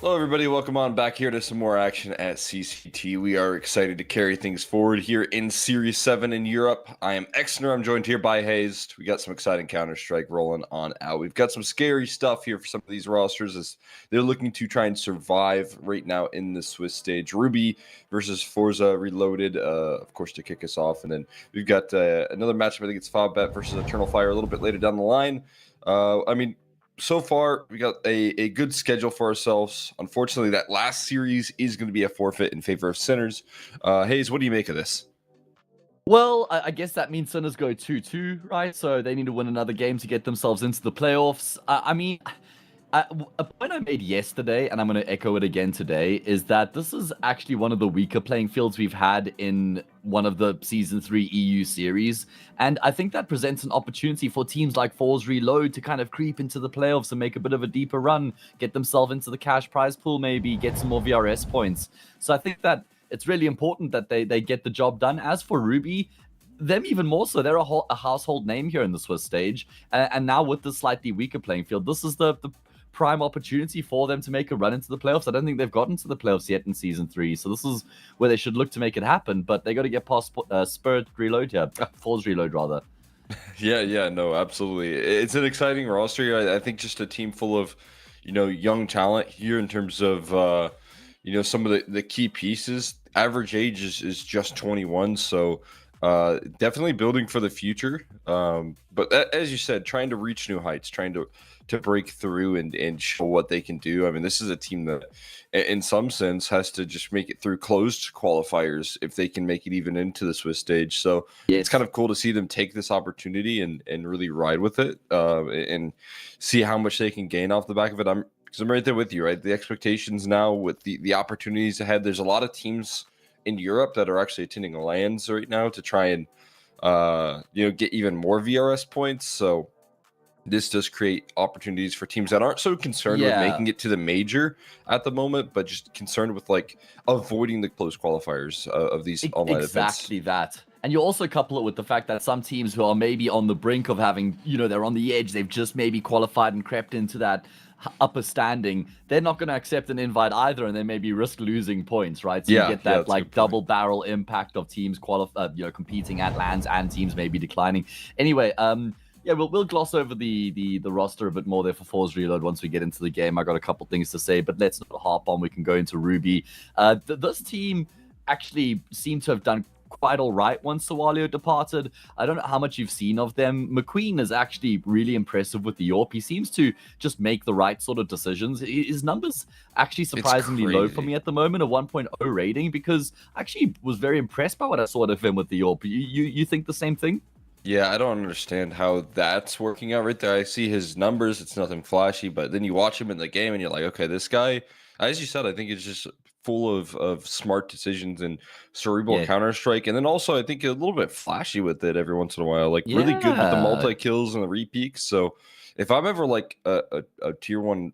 Hello, everybody. Welcome on back here to some more action at CCT. We are excited to carry things forward here in Series 7 in Europe. I am Exner. I'm joined here by Hayes. We got some exciting Counter-Strike rolling on out. We've got some scary stuff here for some of these rosters as they're looking to try and survive right now in the Swiss stage. Ruby versus FORZE Reloaded, of course, to kick us off. And then we've got another matchup. I think it's FAVBET versus Eternal Fire a little bit later down the line. So far, we got a good schedule for ourselves. Unfortunately, that last series is going to be a forfeit in favor of Sinners. Hayes, what do you make of this? Well, I guess that means Sinners go 2-2, right? So they need to win another game to get themselves into the playoffs. A point I made yesterday, and I'm going to echo it again today, is that this is actually one of the weaker playing fields we've had in one of the Season 3 EU series. And I think that presents an opportunity for teams like FORZE Reload to kind of creep into the playoffs and make a bit of a deeper run, get themselves into the cash prize pool maybe, get some more VRS points. So I think that it's really important that they get the job done. As for Ruby, them even more so. They're a household name here in the Swiss stage. And now with the slightly weaker playing field, this is the prime opportunity for them to make a run into the playoffs. I don't think they've gotten to the playoffs yet in Season 3, so this is where they should look to make it happen, but they got to get past Spirit Reload here. FORZE Reload, rather. Yeah, no, absolutely. It's an exciting roster. I think just a team full of, young talent here in terms of, some of the key pieces. Average age is just 21, so definitely building for the future. But as you said, trying to reach new heights, trying to break through and show what they can do. I mean, this is a team that, in some sense, has to just make it through closed qualifiers if they can make it even into the Swiss stage. So Yes. It's kind of cool to see them take this opportunity and really ride with it and see how much they can gain off the back of it. Because I'm right there with you, right? The expectations now with the opportunities ahead. There's a lot of teams in Europe that are actually attending LANs right now to try and get even more VRS points. So this does create opportunities for teams that aren't so concerned with making it to the major at the moment, but just concerned with like avoiding the close qualifiers of these online events. Exactly that. And you also couple it with the fact that some teams who are maybe on the brink of having, they're on the edge, they've just maybe qualified and crept into that upper standing, they're not going to accept an invite either, and they maybe risk losing points, right? So you get that like double barrel impact of teams competing at LANs and teams maybe declining. Anyway, yeah, we'll gloss over the roster a bit more there for FORZE Reload once we get into the game. I got a couple things to say, but let's not harp on. We can go into Ruby. This team actually seemed to have done quite all right once Sawalio departed. I don't know how much you've seen of them. McQueen is actually really impressive with the AWP. He seems to just make the right sort of decisions. His numbers actually surprisingly low for me at the moment, a 1.0 rating, because I actually was very impressed by what I saw of him with the AWP. You think the same thing? Yeah, I don't understand how that's working out right there. I see his numbers, it's nothing flashy, but then you watch him in the game and you're like, okay, this guy, as you said, I think it's just full of smart decisions and cerebral Counter-Strike. And then also I think a little bit flashy with it every once in a while, like really good with the multi-kills and the repeaks. So if I'm ever like a tier 1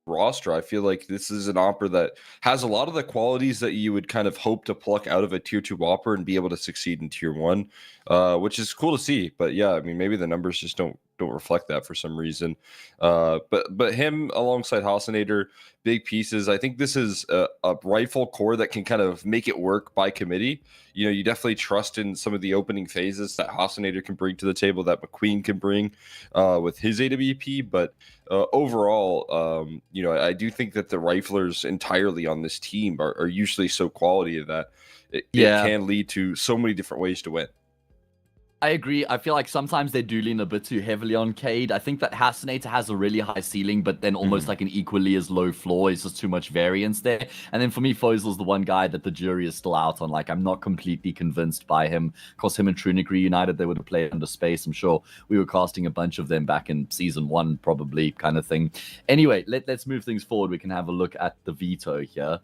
roster, I feel like this is an opera that has a lot of the qualities that you would kind of hope to pluck out of a tier 2 opera and be able to succeed in tier 1, which is cool to see. But yeah, I mean, maybe the numbers just don't reflect that for some reason. But him alongside Hasanator, big pieces. I think this is a rifle core that can kind of make it work by committee. You definitely trust in some of the opening phases that Hasanator can bring to the table, that McQueen can bring with his AWP. But overall, I do think that the riflers entirely on this team are usually so quality that it can lead to so many different ways to win. I agree. I feel like sometimes they do lean a bit too heavily on Cade. I think that Hasanator has a really high ceiling, but then almost like an equally as low floor. It's just too much variance there. And then for me, FOZL's the one guy that the jury is still out on. Like, I'm not completely convinced by him. Of course, him and Trunic reunited, they would have played under space. I'm sure we were casting a bunch of them back in Season 1, probably, kind of thing. Anyway, let's move things forward. We can have a look at the veto here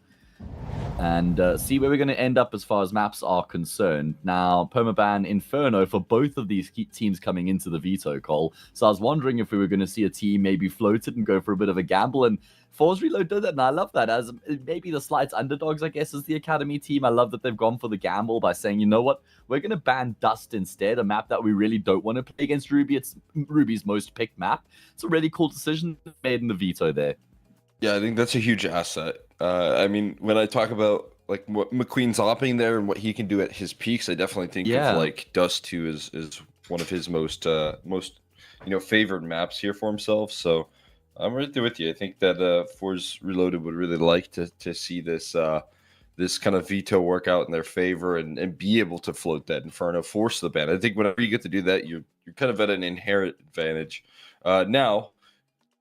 and see where we're going to end up as far as maps are concerned. Now, Permaban Inferno for both of these teams coming into the veto call. So I was wondering if we were going to see a team maybe floated and go for a bit of a gamble, and FORZE Reload did that, and I love that. As maybe the slight underdogs, I guess, is the Academy team. I love that they've gone for the gamble by saying, you know what, we're going to ban Dust instead, a map that we really don't want to play against Ruby. It's Ruby's most picked map. It's a really cool decision made in the veto there. Yeah, I think that's a huge asset. I mean, when I talk about like what McQueen's opping there and what he can do at his peaks, I definitely think of Yeah. like Dust 2 is one of his most favored maps here for himself. So I'm right there with you. I think that FORZE Reloaded would really like to see this kind of veto work out in their favor and be able to float that Inferno, force the ban. I think whenever you get to do that, you're kind of at an inherent advantage. Now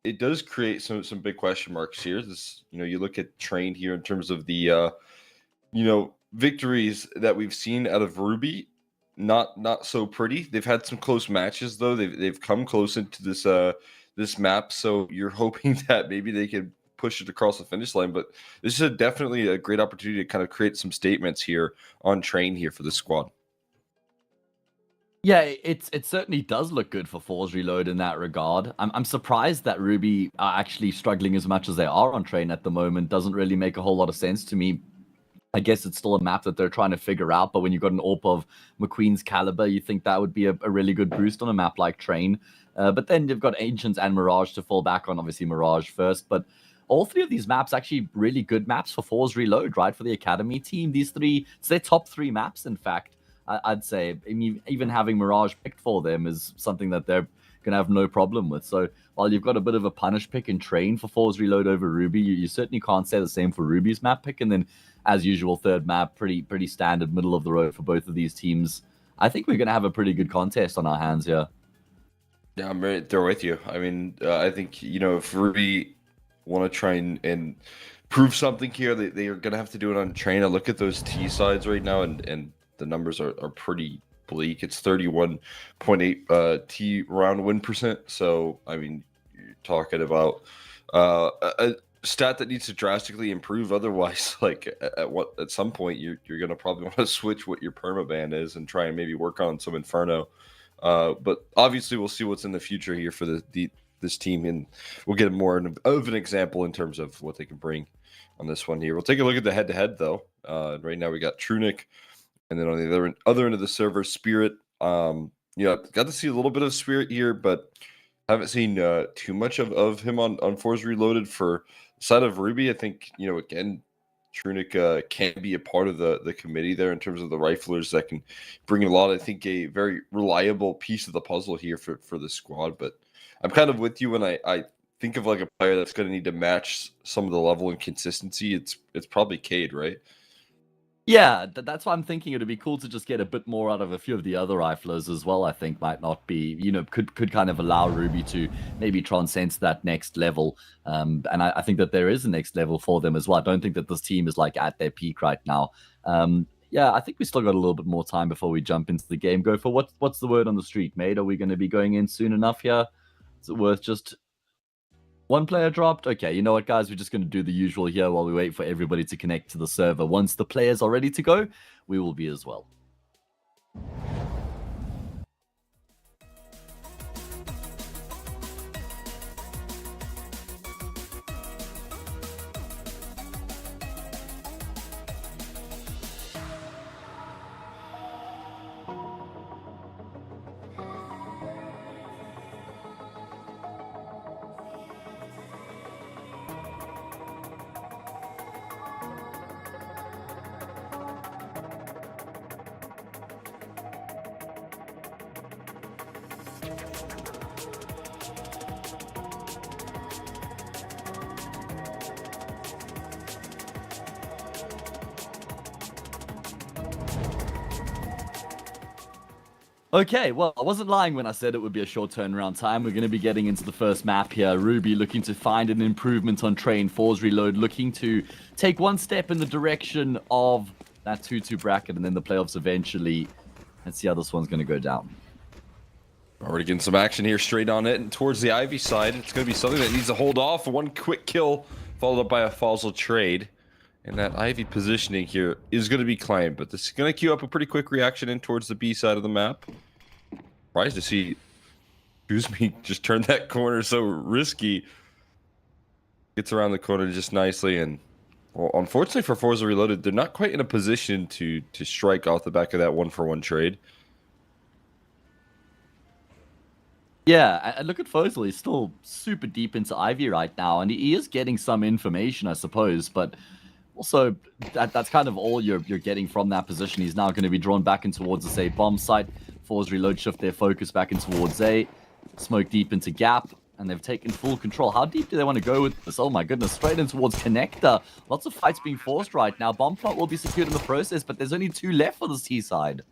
it does create some big question marks here. This, you look at Train here in terms of the victories that we've seen out of Ruby. Not so pretty. They've had some close matches though. They've come close into this map. So you're hoping that maybe they can push it across the finish line. But this is definitely a great opportunity to kind of create some statements here on Train here for the squad. Yeah, it certainly does look good for FORZE Reload in that regard. I'm surprised that Ruby are actually struggling as much as they are on Train at the moment. Doesn't really make a whole lot of sense to me. I guess it's still a map that they're trying to figure out, but when you've got an AWP of McQueen's caliber, you think that would be a really good boost on a map like Train. But then you've got Ancients and Mirage to fall back on, obviously Mirage first, but all three of these maps actually really good maps for FORZE Reload, right? For the Academy team. These three, it's their top 3 maps, in fact. I'd say. I mean, even having Mirage picked for them is something that they're going to have no problem with. So while you've got a bit of a punish pick and Train for FORZE Reload over Ruby, you certainly can't say the same for Ruby's map pick. And then, as usual, third map, pretty standard, middle of the road for both of these teams. I think we're going to have a pretty good contest on our hands here. Yeah, I'm right there with you. I mean, I think if Ruby want to try and prove something here, they are going to have to do it on Train. I look at those T sides right now, and the numbers are pretty bleak. It's 31.8 T round win percent. So I mean, you're talking about a stat that needs to drastically improve. Otherwise, like at some point, you're gonna probably want to switch what your permaban is and try and maybe work on some Inferno. But obviously, we'll see what's in the future here for this team, and we'll get more of an example in terms of what they can bring on this one here. We'll take a look at the head-to-head though. Right now, we got Trunic. And then on the other end of the server, Spirit. Got to see a little bit of Spirit here, but haven't seen too much of him on FORZE Reloaded. For the side of Ruby, I think, again, Trunic can be a part of the committee there in terms of the riflers that can bring a lot. I think a very reliable piece of the puzzle here for the squad. But I'm kind of with you when I think of like a player that's going to need to match some of the level and consistency. It's probably Cade, right? Yeah, that's why I'm thinking it'd be cool to just get a bit more out of a few of the other riflers as well. I think might not be, could kind of allow Ruby to maybe transcend that next level. And I think that there is a next level for them as well. I don't think that this team is like at their peak right now. Yeah, I think we still got a little bit more time before we jump into the game. Go for what's the word on the street, mate? Are we going to be going in soon enough here? Is it worth just one player dropped? Okay, you know what, guys? We're just going to do the usual here while we wait for everybody to connect to the server. Once the players are ready to go, we will be as well. Okay, well, I wasn't lying when I said it would be a short turnaround time. We're going to be getting into the first map here. Ruby looking to find an improvement on Train. FORZE Reload looking to take one step in the direction of that 2-2 bracket and then the playoffs eventually. Let's see how this one's going to go down. Already getting some action here straight on it. And towards the Ivy side, it's going to be something that needs to hold off. One quick kill followed up by a FORZE trade. And that Ivy positioning here is going to be climbed, but this is going to queue up a pretty quick reaction in towards the B side of the map. Surprised to see me just turn that corner so risky. Gets around the corner just nicely, and well, unfortunately for FORZE Reloaded, they're not quite in a position to strike off the back of that 1-for-1 trade. Yeah, and look at FORZE. He's still super deep into Ivy right now, and he is getting some information, I suppose, but also that's kind of all you're getting from that position. He's now going to be drawn back in towards the, say, bomb site. FORZE reload, shift their focus back in towards A, smoke deep into Gap, and they've taken full control. How deep do they want to go with this? Oh my goodness, straight in towards Connector. Lots of fights being forced right now. Bomb plot will be secured in the process, but there's only 2 left for this T side.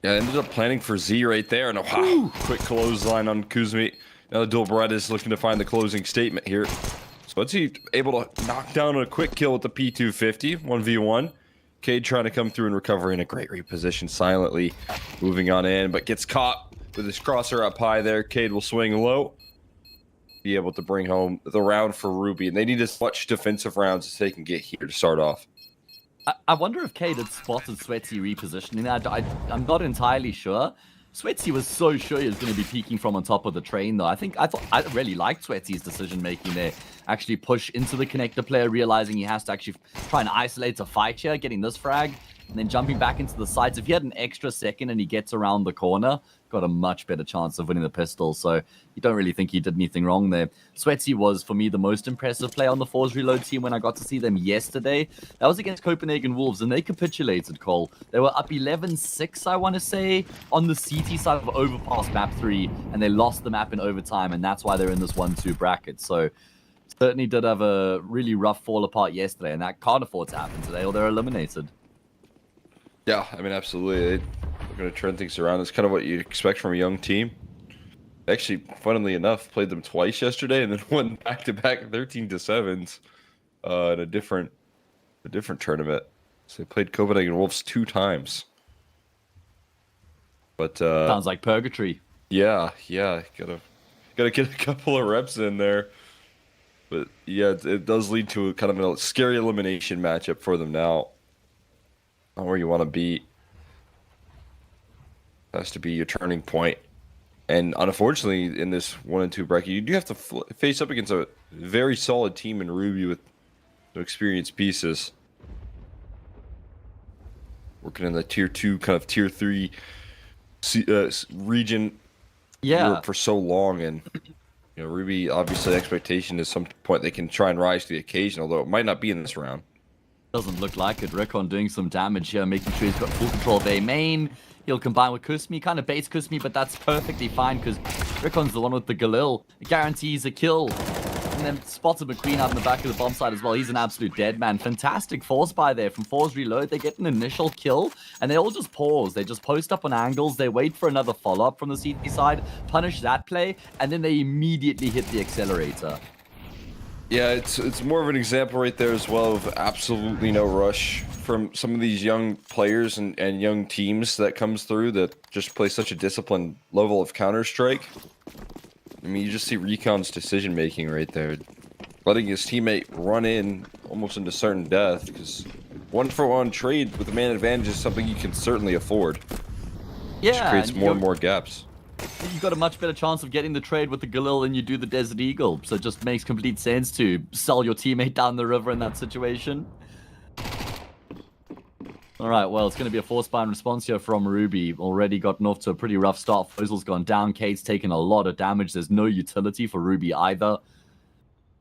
Yeah, I ended up planning for Z right there, and wow, quick clothesline on Kuzmi. Now the dual Beretta is looking to find the closing statement here. So is he able to knock down a quick kill with the P250, 1v1. Cade trying to come through and recover in a great reposition silently, moving on in, but gets caught with his crosser up high there. Cade will swing low, be able to bring home the round for Ruby, and they need as much defensive rounds as they can get here to start off. I wonder if Cade had spotted Sweatsy repositioning that. I'm not entirely sure. Sweatsy was so sure he was going to be peeking from on top of the train, though. I really liked Sweatsy's decision making there. Actually push into the connector player, realizing he has to actually try and isolate a fight here, getting this frag, and then jumping back into the sides. If he had an extra second and he gets around the corner, got a much better chance of winning the pistol. So you don't really think he did anything wrong there. Sweatsy was, for me, the most impressive player on the FORZE Reload team when I got to see them yesterday. That was against Copenhagen Wolves, and they capitulated, Cole. They were up 11-6, I want to say, on the CT side of Overpass Map 3, and they lost the map in overtime, and that's why they're in this 1-2 bracket. So certainly did have a really rough fall apart yesterday, and that can't afford to happen today, or they're eliminated. Yeah, I mean, absolutely. They're going to turn things around. It's kind of what you expect from a young team. Actually, funnily enough, played them twice yesterday and then won back-to-back 13-7s in a different tournament. So they played Copenhagen Wolves 2 times. But Sounds like purgatory. yeah, gotta get a couple of reps in there. But yeah, it does lead to a kind of a scary elimination matchup for them now. Not where you want to be. Has to be your turning point. And unfortunately, in this 1 and 2 bracket, you do have to face up against a very solid team in Ruby with no experienced pieces. Working in the tier 2, kind of tier 3 region Europe for so long. And Ruby, obviously, the expectation is some point they can try and rise to the occasion, although it might not be in this round. Doesn't look like it. Recon doing some damage here, making sure he's got full control of A main. He'll combine with Kusmi, kind of baits Kusmi, but that's perfectly fine because Recon's the one with the Galil. It guarantees a kill. And then spots a McQueen out in the back of the bomb side as well. He's an absolute dead man. Fantastic force buy there from FORZE Reload. They get an initial kill, and they all just pause. They just post up on angles. They wait for another follow-up from the CT side, punish that play, and then they immediately hit the accelerator. Yeah, it's more of an example right there as well of absolutely no rush from some of these young players and young teams that comes through that just play such a disciplined level of Counter-Strike. I mean, you just see Recon's decision making right there, letting his teammate run in almost into certain death, because 1-for-1 trade with a man advantage is something you can certainly afford. Yeah, it just creates more and more gaps. You've got a much better chance of getting the trade with the Galil than you do the Desert Eagle, so it just makes complete sense to sell your teammate down the river in that situation. Alright, well, it's going to be a force bind response here from Ruby. Already gotten off to a pretty rough start. FOZL's gone down. Cade's taken a lot of damage. There's no utility for Ruby either.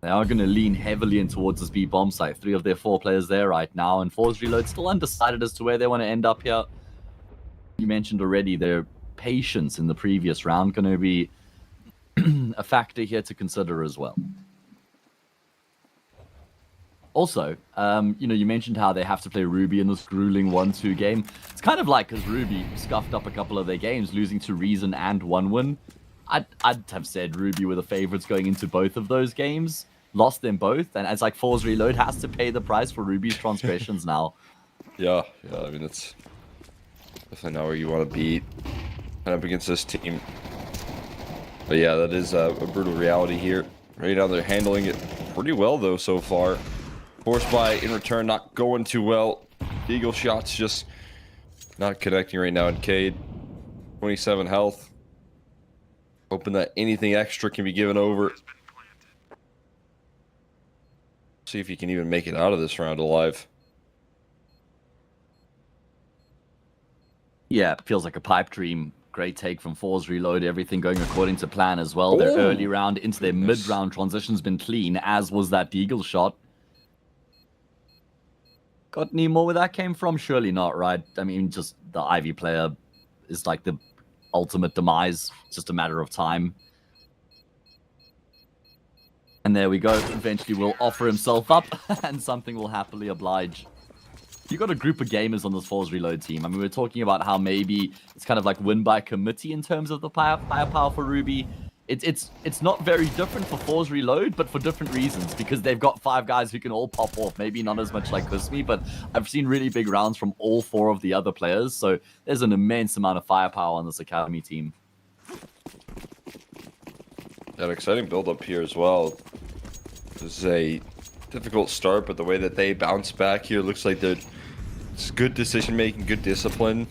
They are going to lean heavily in towards this B bomb site. 3 of their 4 players there right now, and FORZE Reload still undecided as to where they want to end up here. You mentioned already their patience in the previous round going to be a factor here to consider as well. Also, you mentioned how they have to play Ruby in this grueling 1-2 game. It's kind of like because Ruby scuffed up a couple of their games, losing to Reason and OneWin. I'd have said Ruby were the favorites going into both of those games. Lost them both, and it's like FORZE Reload has to pay the price for Ruby's transgressions now. Yeah, I mean, it's definitely not where you want to be up against this team. But yeah, that is a brutal reality here. Right now, they're handling it pretty well, though, so far. Force buy in return, not going too well. Eagle shots just not connecting right now in Cade. 27 health. Hoping that anything extra can be given over. See if he can even make it out of this round alive. Yeah, it feels like a pipe dream Great take from FORZE Reload. Everything going according to plan as well. Their early round into their mid-round transition's been clean, as was that Deagle shot. Got any more where that came from? Surely not, right? I mean, just the Ivy player is like the ultimate demise. It's just a matter of time. And there we go. Eventually will offer himself up and something will happily oblige. You got a group of gamers on this FORZE Reload team. I mean, we're talking about how maybe it's kind of like win by committee in terms of the firepower for Ruby. It's not very different for FORZE Reload, but for different reasons, because they've got 5 guys who can all pop off. Maybe not as much like Kusmi, but I've seen really big rounds from all 4 of the other players. So there's an immense amount of firepower on this academy team. An exciting build-up here as well. This is a difficult start, but the way that they bounce back here looks like it's good decision-making, good discipline.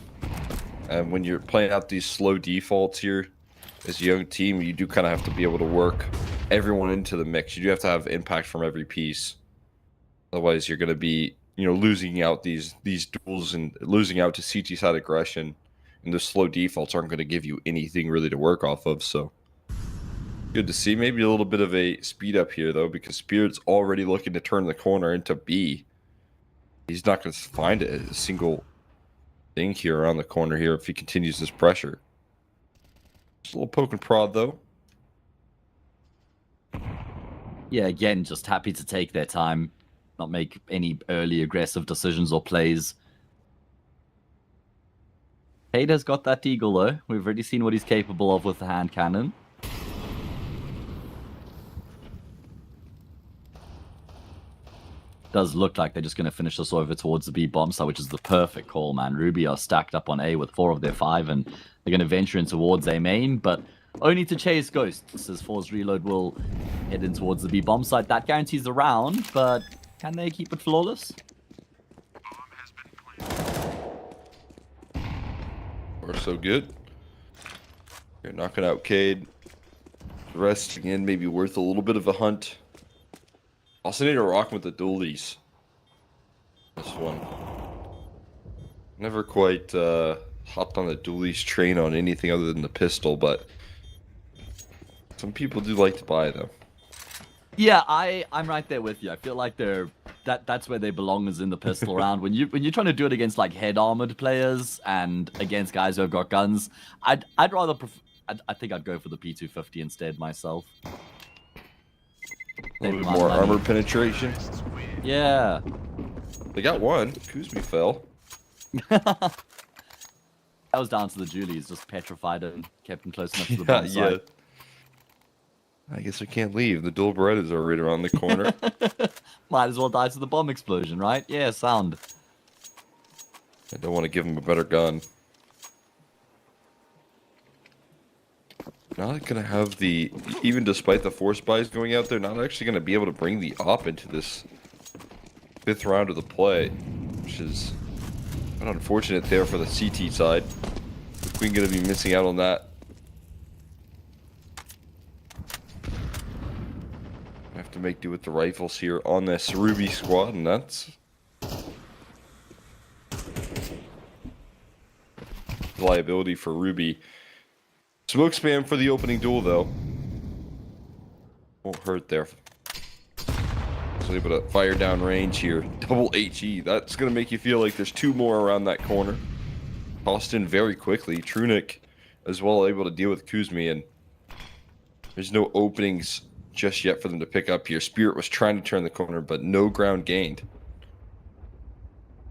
And when you're playing out these slow defaults here, as a young team, you do kind of have to be able to work everyone into the mix. You do have to have impact from every piece. Otherwise, you're going to be, losing out these duels and losing out to CT side aggression. And the slow defaults aren't going to give you anything really to work off of. So good to see. Maybe a little bit of a speed up here, though, because Spirit's already looking to turn the corner into B. He's not going to find a single thing here around the corner here if he continues this pressure. Just a little poke and prod, though. Yeah, again, just happy to take their time, not make any early aggressive decisions or plays. Hader's got that Deagle, though. We've already seen what he's capable of with the hand cannon. Does look like they're just going to finish this over towards the B bomb site, which is the perfect call, man. Ruby are stacked up on A with 4 of their 5, and they're going to venture in towards A main, but only to chase Ghosts, as FORZE Reload will head in towards the B bomb site. That guarantees the round, but can they keep it flawless? Or so good. You're knocking out Cade. Resting in, maybe worth a little bit of a hunt. Also need to rock with the dualies. This one. Never quite hopped on the dualies train on anything other than the pistol, but some people do like to buy them. Yeah, I'm right there with you. I feel like that's where they belong, is in the pistol round. When you're trying to do it against like head armored players and against guys who have got guns, I'd rather I think I'd go for the P250 instead myself. A little bit more armor penetration. Yeah. They got one. Kuzmi fell. That was down to the Julies, just petrified and kept him close enough to the bomb site. I guess we can't leave. The dual Berettas are right around the corner. Might as well die to the bomb explosion, right? Yeah, sound. I don't want to give him a better gun. Not going to have even despite the force buys going out there, not actually going to be able to bring the op into this 5th round of the play, which is an unfortunate there for the CT side. The Queen going to be missing out on that. Have to make do with the rifles here on this Ruby squad, and that's liability for Ruby. Smoke spam for the opening duel, though. Won't hurt there. So able to fire down range here. Double HE. That's going to make you feel like there's 2 more around that corner. Tossed in very quickly. Trunic as well able to deal with Kuzmi, and there's no openings just yet for them to pick up here. Spirit was trying to turn the corner, but no ground gained.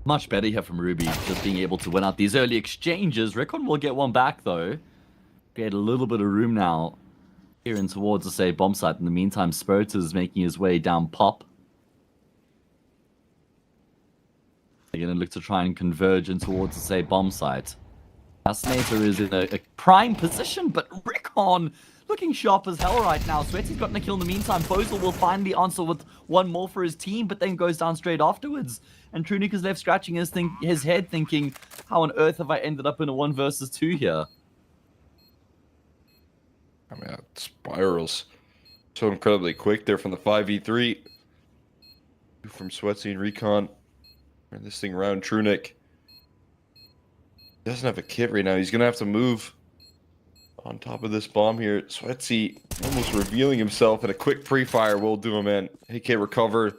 Much better here from Ruby, just being able to win out these early exchanges. Recon will get one back, though. Get a little bit of room now here in towards the say bomb site. In the meantime, Spirit is making his way down pop. They're going to look to try and converge in towards the say bomb site. Fascinator is in a prime position, but Recon looking sharp as hell right now. Sweaty's gotten a kill in the meantime. FOZE will find the answer with one more for his team, but then goes down straight afterwards. And Trunic is left scratching his head thinking, how on earth have I ended up in a 1 versus 2 here? I mean, that spirals so incredibly quick there from the 5v3. From Sweatsy and Recon. Turn this thing around. Trunic doesn't have a kit right now. He's going to have to move On top of this bomb here, Sweatsy almost revealing himself, and a quick pre-fire will do him in. AK recovered.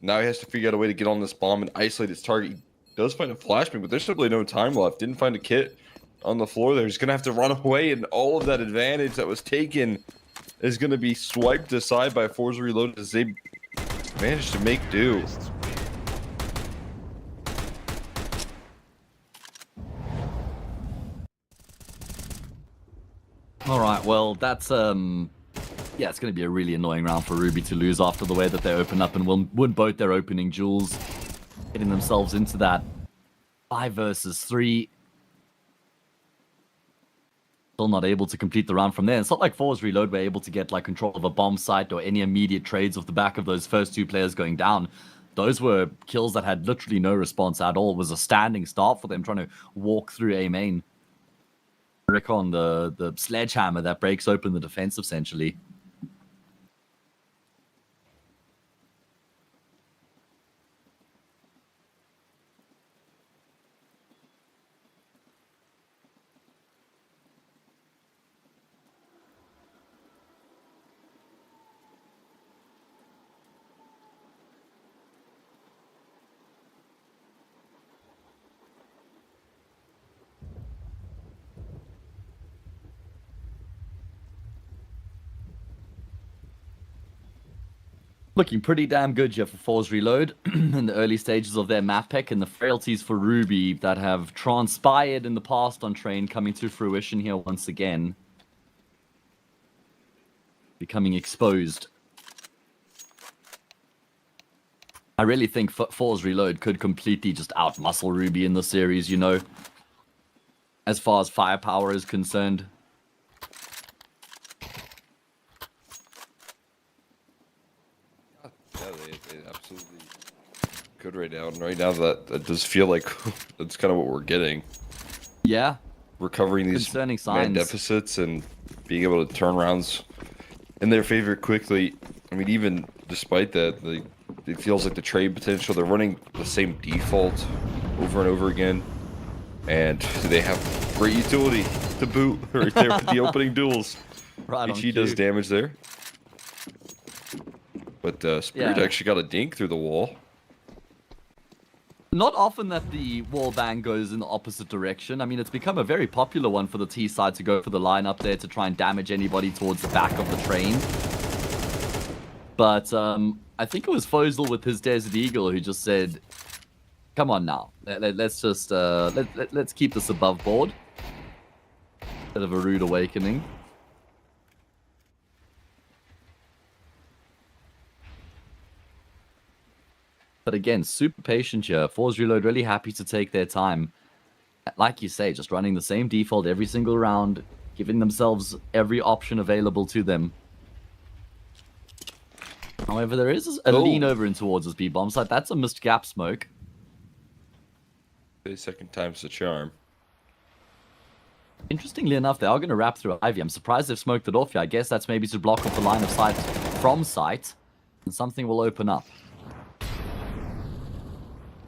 Now he has to figure out a way to get on this bomb and isolate his target. He does find a flashbang, but there's simply no time left. Didn't find a kit on the floor there. He's going to have to run away, and all of that advantage that was taken is going to be swiped aside by FORZE Reloaded as they managed to make do. All right, well, that's yeah, it's going to be a really annoying round for Ruby to lose after the way that they open up and win both their opening duels, getting themselves into that 5 versus 3. Still not able to complete the round from there. It's not like FORZE Reload were able to get like control of a bomb site or any immediate trades off the back of those first 2 players going down. Those were kills that had literally no response at all. It was a standing start for them trying to walk through A main. On the sledgehammer that breaks open the defense essentially. Looking pretty damn good here for FORZE Reload in the early stages of their map pick, and the frailties for Ruby that have transpired in the past on Train coming to fruition here once again. Becoming exposed. I really think FORZE Reload could completely just outmuscle Ruby in the series, you know, as far as firepower is concerned. Good right now, and right now that does feel like that's kind of what we're getting. Yeah, recovering these concerning man signs. deficits and being able to turn rounds in their favor quickly. I mean, even despite that, it feels like the trade potential. They're running the same default over and over again, and they have great utility to boot right there with the opening duels. Right on HE cue. does damage there, but Spirit actually got a dink through the wall. Not often that the wall bang goes in the opposite direction. I mean, it's become a very popular one for the T side to go for the line up there to try and damage anybody towards the back of the train. But I think it was FOZL with his Desert Eagle who just said, "Come on now, let's just let's keep this above board." Bit of a rude awakening. But again, super patient here. FORZE Reload really happy to take their time. Like you say, just running the same default every single round, giving themselves every option available to them. However, there is a lean over in towards this B-bomb site. That's a missed gap smoke. Second time's the charm. Interestingly enough, they are going to wrap through Ivy. I'm surprised they've smoked it off here. I guess that's maybe to block off the line of sight from sight, and something will open up.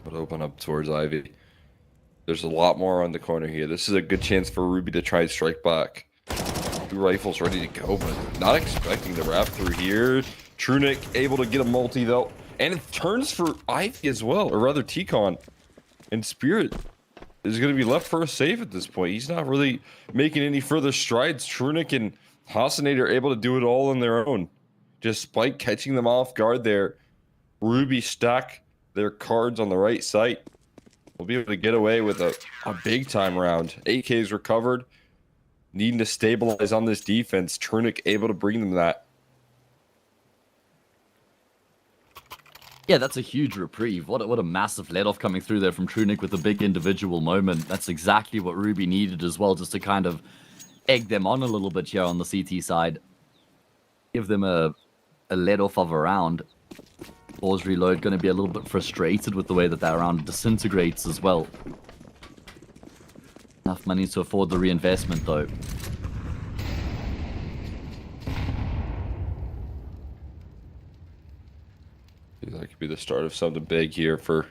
Would open up towards Ivy. There's a lot more on the corner here. This is a good chance for Ruby to try and strike back. 2 rifles ready to go, but not expecting the wrap through here. Trunic able to get a multi though, and it turns for Ivy as well, or rather T-Con. And Spirit is going to be left for a save at this point. He's not really making any further strides. Trunic and Hassanate are able to do it all on their own, despite catching them off guard there. Ruby stack their cards on the right site. We'll be able to get away with a big time round. AK's recovered. Needing to stabilize on this defense. Trunic able to bring them that. Yeah, that's a huge reprieve. What a massive let-off coming through there from Trunic with a big individual moment. That's exactly what Ruby needed as well, just to kind of egg them on a little bit here on the CT side. Give them a let-off of a round. FORZE Reload going to be a little bit frustrated with the way that that round disintegrates as well. Enough money to afford the reinvestment though. That could be the start of something big here for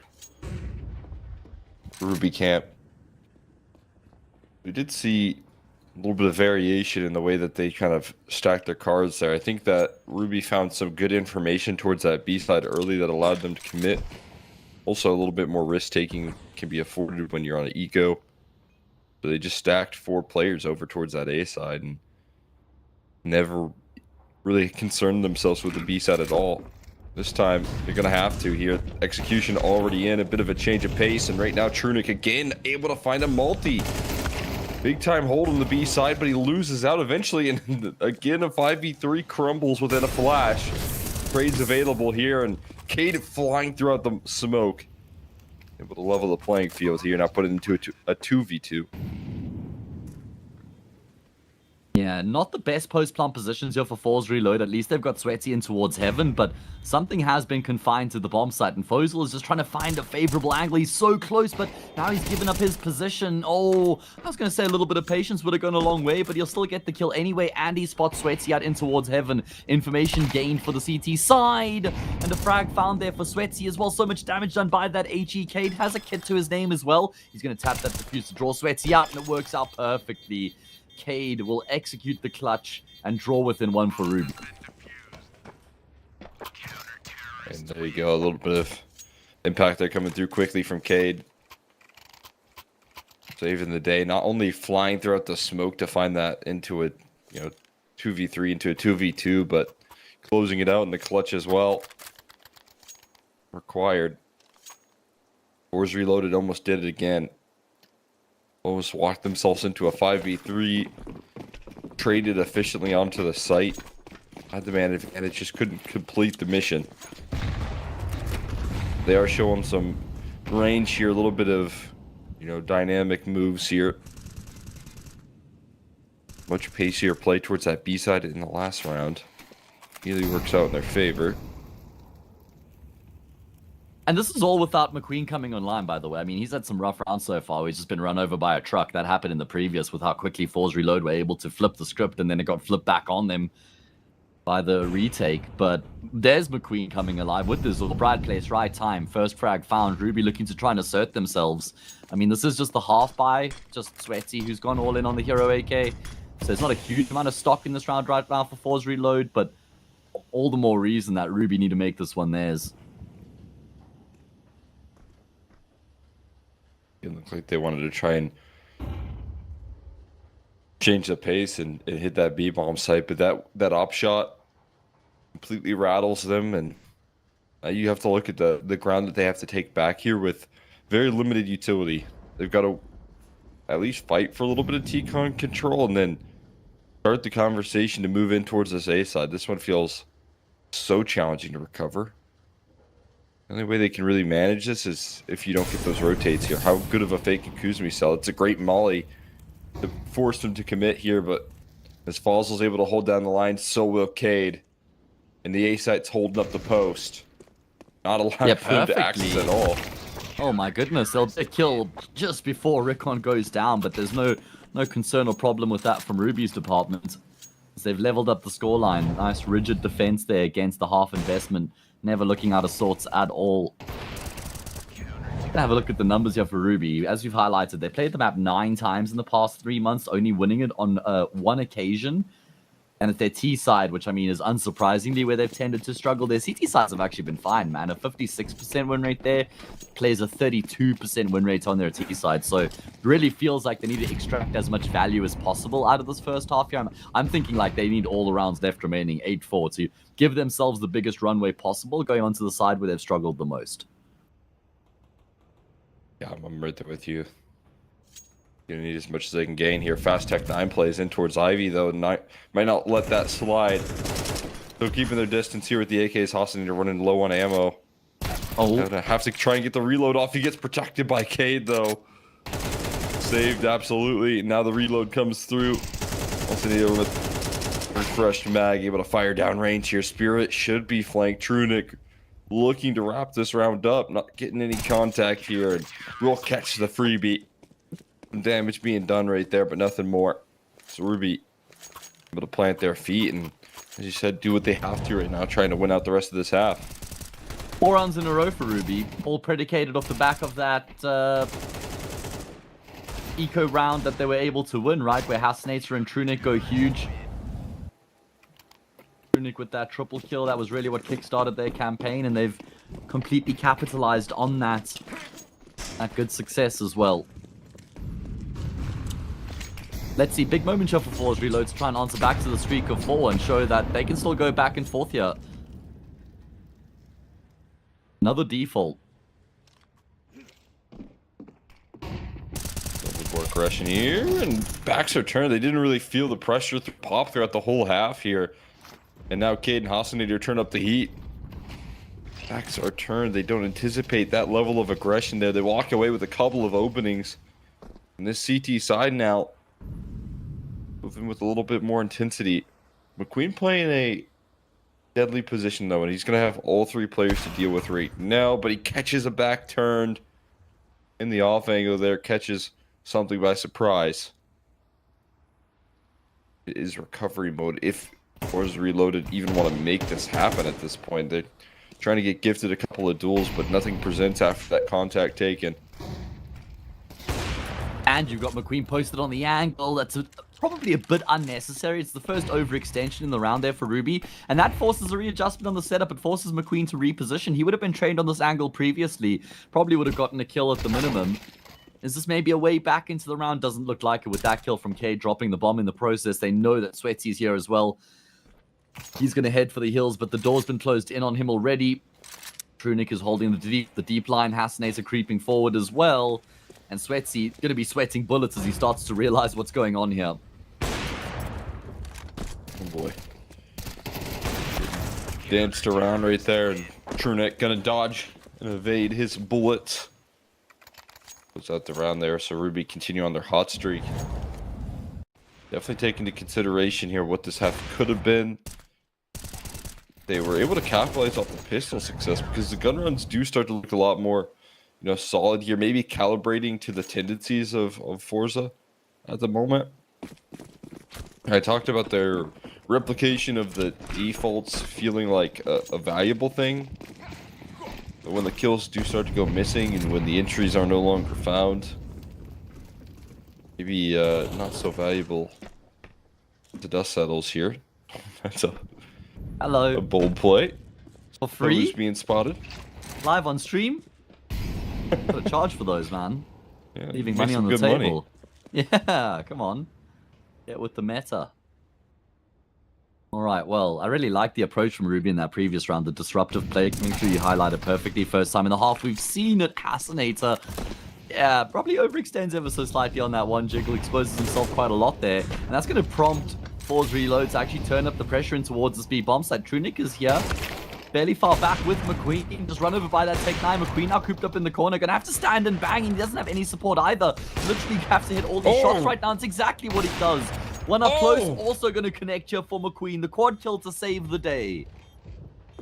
Ruby Camp. We did see a little bit of variation in the way that they kind of stack their cards there. I think that Ruby found some good information towards that B side early that allowed them to commit. Also, a little bit more risk taking can be afforded when you're on an eco. So they just stacked 4 players over towards that A side and never really concerned themselves with the B side at all. This time, they're going to have to here. Execution already in, a bit of a change of pace, and right now Trunic again able to find a multi. Big time hold on the B side, but he loses out eventually, and again a 5v3 crumbles within a flash. Trades available here, and Cade flying throughout the smoke. Able to level the playing field here, now put it into a 2v2. Yeah, not the best post-plant positions here for FORZE Reload. At least they've got Sweaty in towards heaven, but something has been confined to the bomb site, and FOZL is just trying to find a favorable angle. He's so close, but now he's given up his position. Oh, I was going to say a little bit of patience would have gone a long way, but he'll still get the kill anyway, and he spots Sweaty out in towards heaven. Information gained for the CT side, and a frag found there for Sweaty as well. So much damage done by that HE. Cade has a kit to his name as well. He's going to tap that defuse to draw Sweaty out, and it works out perfectly. Cade will execute the clutch and draw within 1 for Ruby. And there you go, a little bit of impact there coming through quickly from Cade. Saving the day, not only flying throughout the smoke to find that into a 2v3 into a 2v2, but closing it out in the clutch as well. Required. FORZE Reloaded almost did it again. Almost walked themselves into a 5v3, traded efficiently onto the site, had the man advantage, just couldn't complete the mission. They are showing some range here, a little bit of, dynamic moves here. Much pacier play towards that B side in the last round. Really works out in their favor. And this is all without McQueen coming online, by the way. I mean, he's had some rough rounds so far. He's just been run over by a truck. That happened in the previous with how quickly FORZE Reload were able to flip the script, and then it got flipped back on them by the retake. But there's McQueen coming alive with this right place, right time. First frag found. Ruby looking to try and assert themselves. I mean, this is just the half buy. Just Sweaty, who's gone all in on the hero AK. So it's not a huge amount of stock in this round right now for FORZE Reload, but all the more reason that Ruby need to make this one theirs. It looked like they wanted to try and change the pace and hit that B-bomb site, but that op shot completely rattles them, and you have to look at the ground that they have to take back here with very limited utility. They've got to at least fight for a little bit of T-con control and then start the conversation to move in towards this A side. This one feels so challenging to recover. The only way they can really manage this is if you don't get those rotates here. How good of a fake and Kuzmi sell? It's a great molly to force them to commit here, but as FOZL's able to hold down the line, so will Cade. And the A site's holding up the post. Not allowing them to access at all. Oh my goodness, they'll get killed just before Rickon goes down, but there's no concern or problem with that from Ruby's department. They've leveled up the scoreline. Nice rigid defense there against the half investment. Never looking out of sorts at all. Gonna have a look at the numbers here for Ruby. As you've highlighted, they played the map 9 times in the past 3 months, only winning it on 1 occasion. And it's their T side, which I mean is unsurprisingly where they've tended to struggle. Their CT sides have actually been fine, man. A 56% win rate there. Plays a 32% win rate on their T side. So it really feels like they need to extract as much value as possible out of this first half here. I'm thinking like they need all the rounds left remaining, 8-4, to give themselves the biggest runway possible going onto the side where they've struggled the most. Yeah, I'm right there with you. Gonna need as much as they can gain here. Fast Tech 9 plays in towards Ivy, though. Might not let that slide. Still keeping their distance here with the AKs. Hostin are running low on ammo. Oh. Gonna have to try and get the reload off. He gets protected by Cade, though. Saved, absolutely. Now the reload comes through. Also need with refreshed mag, able to fire down range here. Spirit should be flanked. Trunic looking to wrap this round up. Not getting any contact here. And we'll catch the freebie. Damage being done right there, but nothing more. So Ruby able to plant their feet and, as you said, do what they have to right now, trying to win out the rest of this half. 4 rounds in a row for Ruby, all predicated off the back of that eco round that they were able to win, right? Where Hasnater and Trunic go huge. Trunic with that triple kill, that was really what kickstarted their campaign, and they've completely capitalized on that good success as well. Let's see, big moment here for FORZE Reload to try and answer back to the streak of 4 and show that they can still go back and forth here. Another default. More aggression here, and backs are turned. They didn't really feel the pressure pop throughout the whole half here. And now Cade and Hasnater turn up the heat. Backs are turned. They don't anticipate that level of aggression there. They walk away with a couple of openings. And this CT side now, moving with a little bit more intensity. McQueen playing a deadly position though, and he's going to have all 3 players to deal with right now. But he catches a back turned in the off angle there, catches something by surprise. It is recovery mode. If FORZE Reloaded even want to make this happen at this point, they're trying to get gifted a couple of duels, but nothing presents after that contact taken. And you've got McQueen posted on the angle. That's probably a bit unnecessary. It's the first overextension in the round there for Ruby. And that forces a readjustment on the setup. It forces McQueen to reposition. He would have been trained on this angle previously. Probably would have gotten a kill at the minimum. Is this maybe a way back into the round? Doesn't look like it with that kill from Cade dropping the bomb in the process. They know that Sweaty's here as well. He's going to head for the hills, but the door's been closed in on him already. Trunic is holding the deep line. Hasnater creeping forward as well. And Sweaty going to be sweating bullets as he starts to realize what's going on here. Oh boy. Danced around right there, and Trunic going to dodge and evade his bullets. Goes out the round there, so Ruby continue on their hot streak. Definitely take into consideration here what this half could have been. They were able to capitalize off the pistol success because the gun runs do start to look a lot more, you know, solid here. Maybe calibrating to the tendencies of FORZE at the moment. I talked about their replication of the defaults feeling like a valuable thing. But when the kills do start to go missing and when the entries are no longer found, maybe not so valuable. The dust settles here. That's a bold play. For free? Who's being spotted? Live on stream? Got a charge for those, man. Yeah, leaving money on the table. Money. Yeah, come on. Get with the meta. Alright, well, I really like the approach from Ruby in that previous round. The disruptive play coming through, you highlighted perfectly. First time in the half we've seen it. Hasnater, yeah, probably overextends ever so slightly on that one jiggle. Exposes himself quite a lot there. And that's going to prompt FORZE Reload to actually turn up the pressure in towards the speed bomb side. Trunic is here. Fairly far back with McQueen. Just run over by that Tech 9. McQueen now cooped up in the corner. Gonna have to stand and bang. He doesn't have any support either. Literally have to hit all these shots right now. It's exactly what he does. One up close. Also gonna connect here for McQueen. The quad kill to save the day.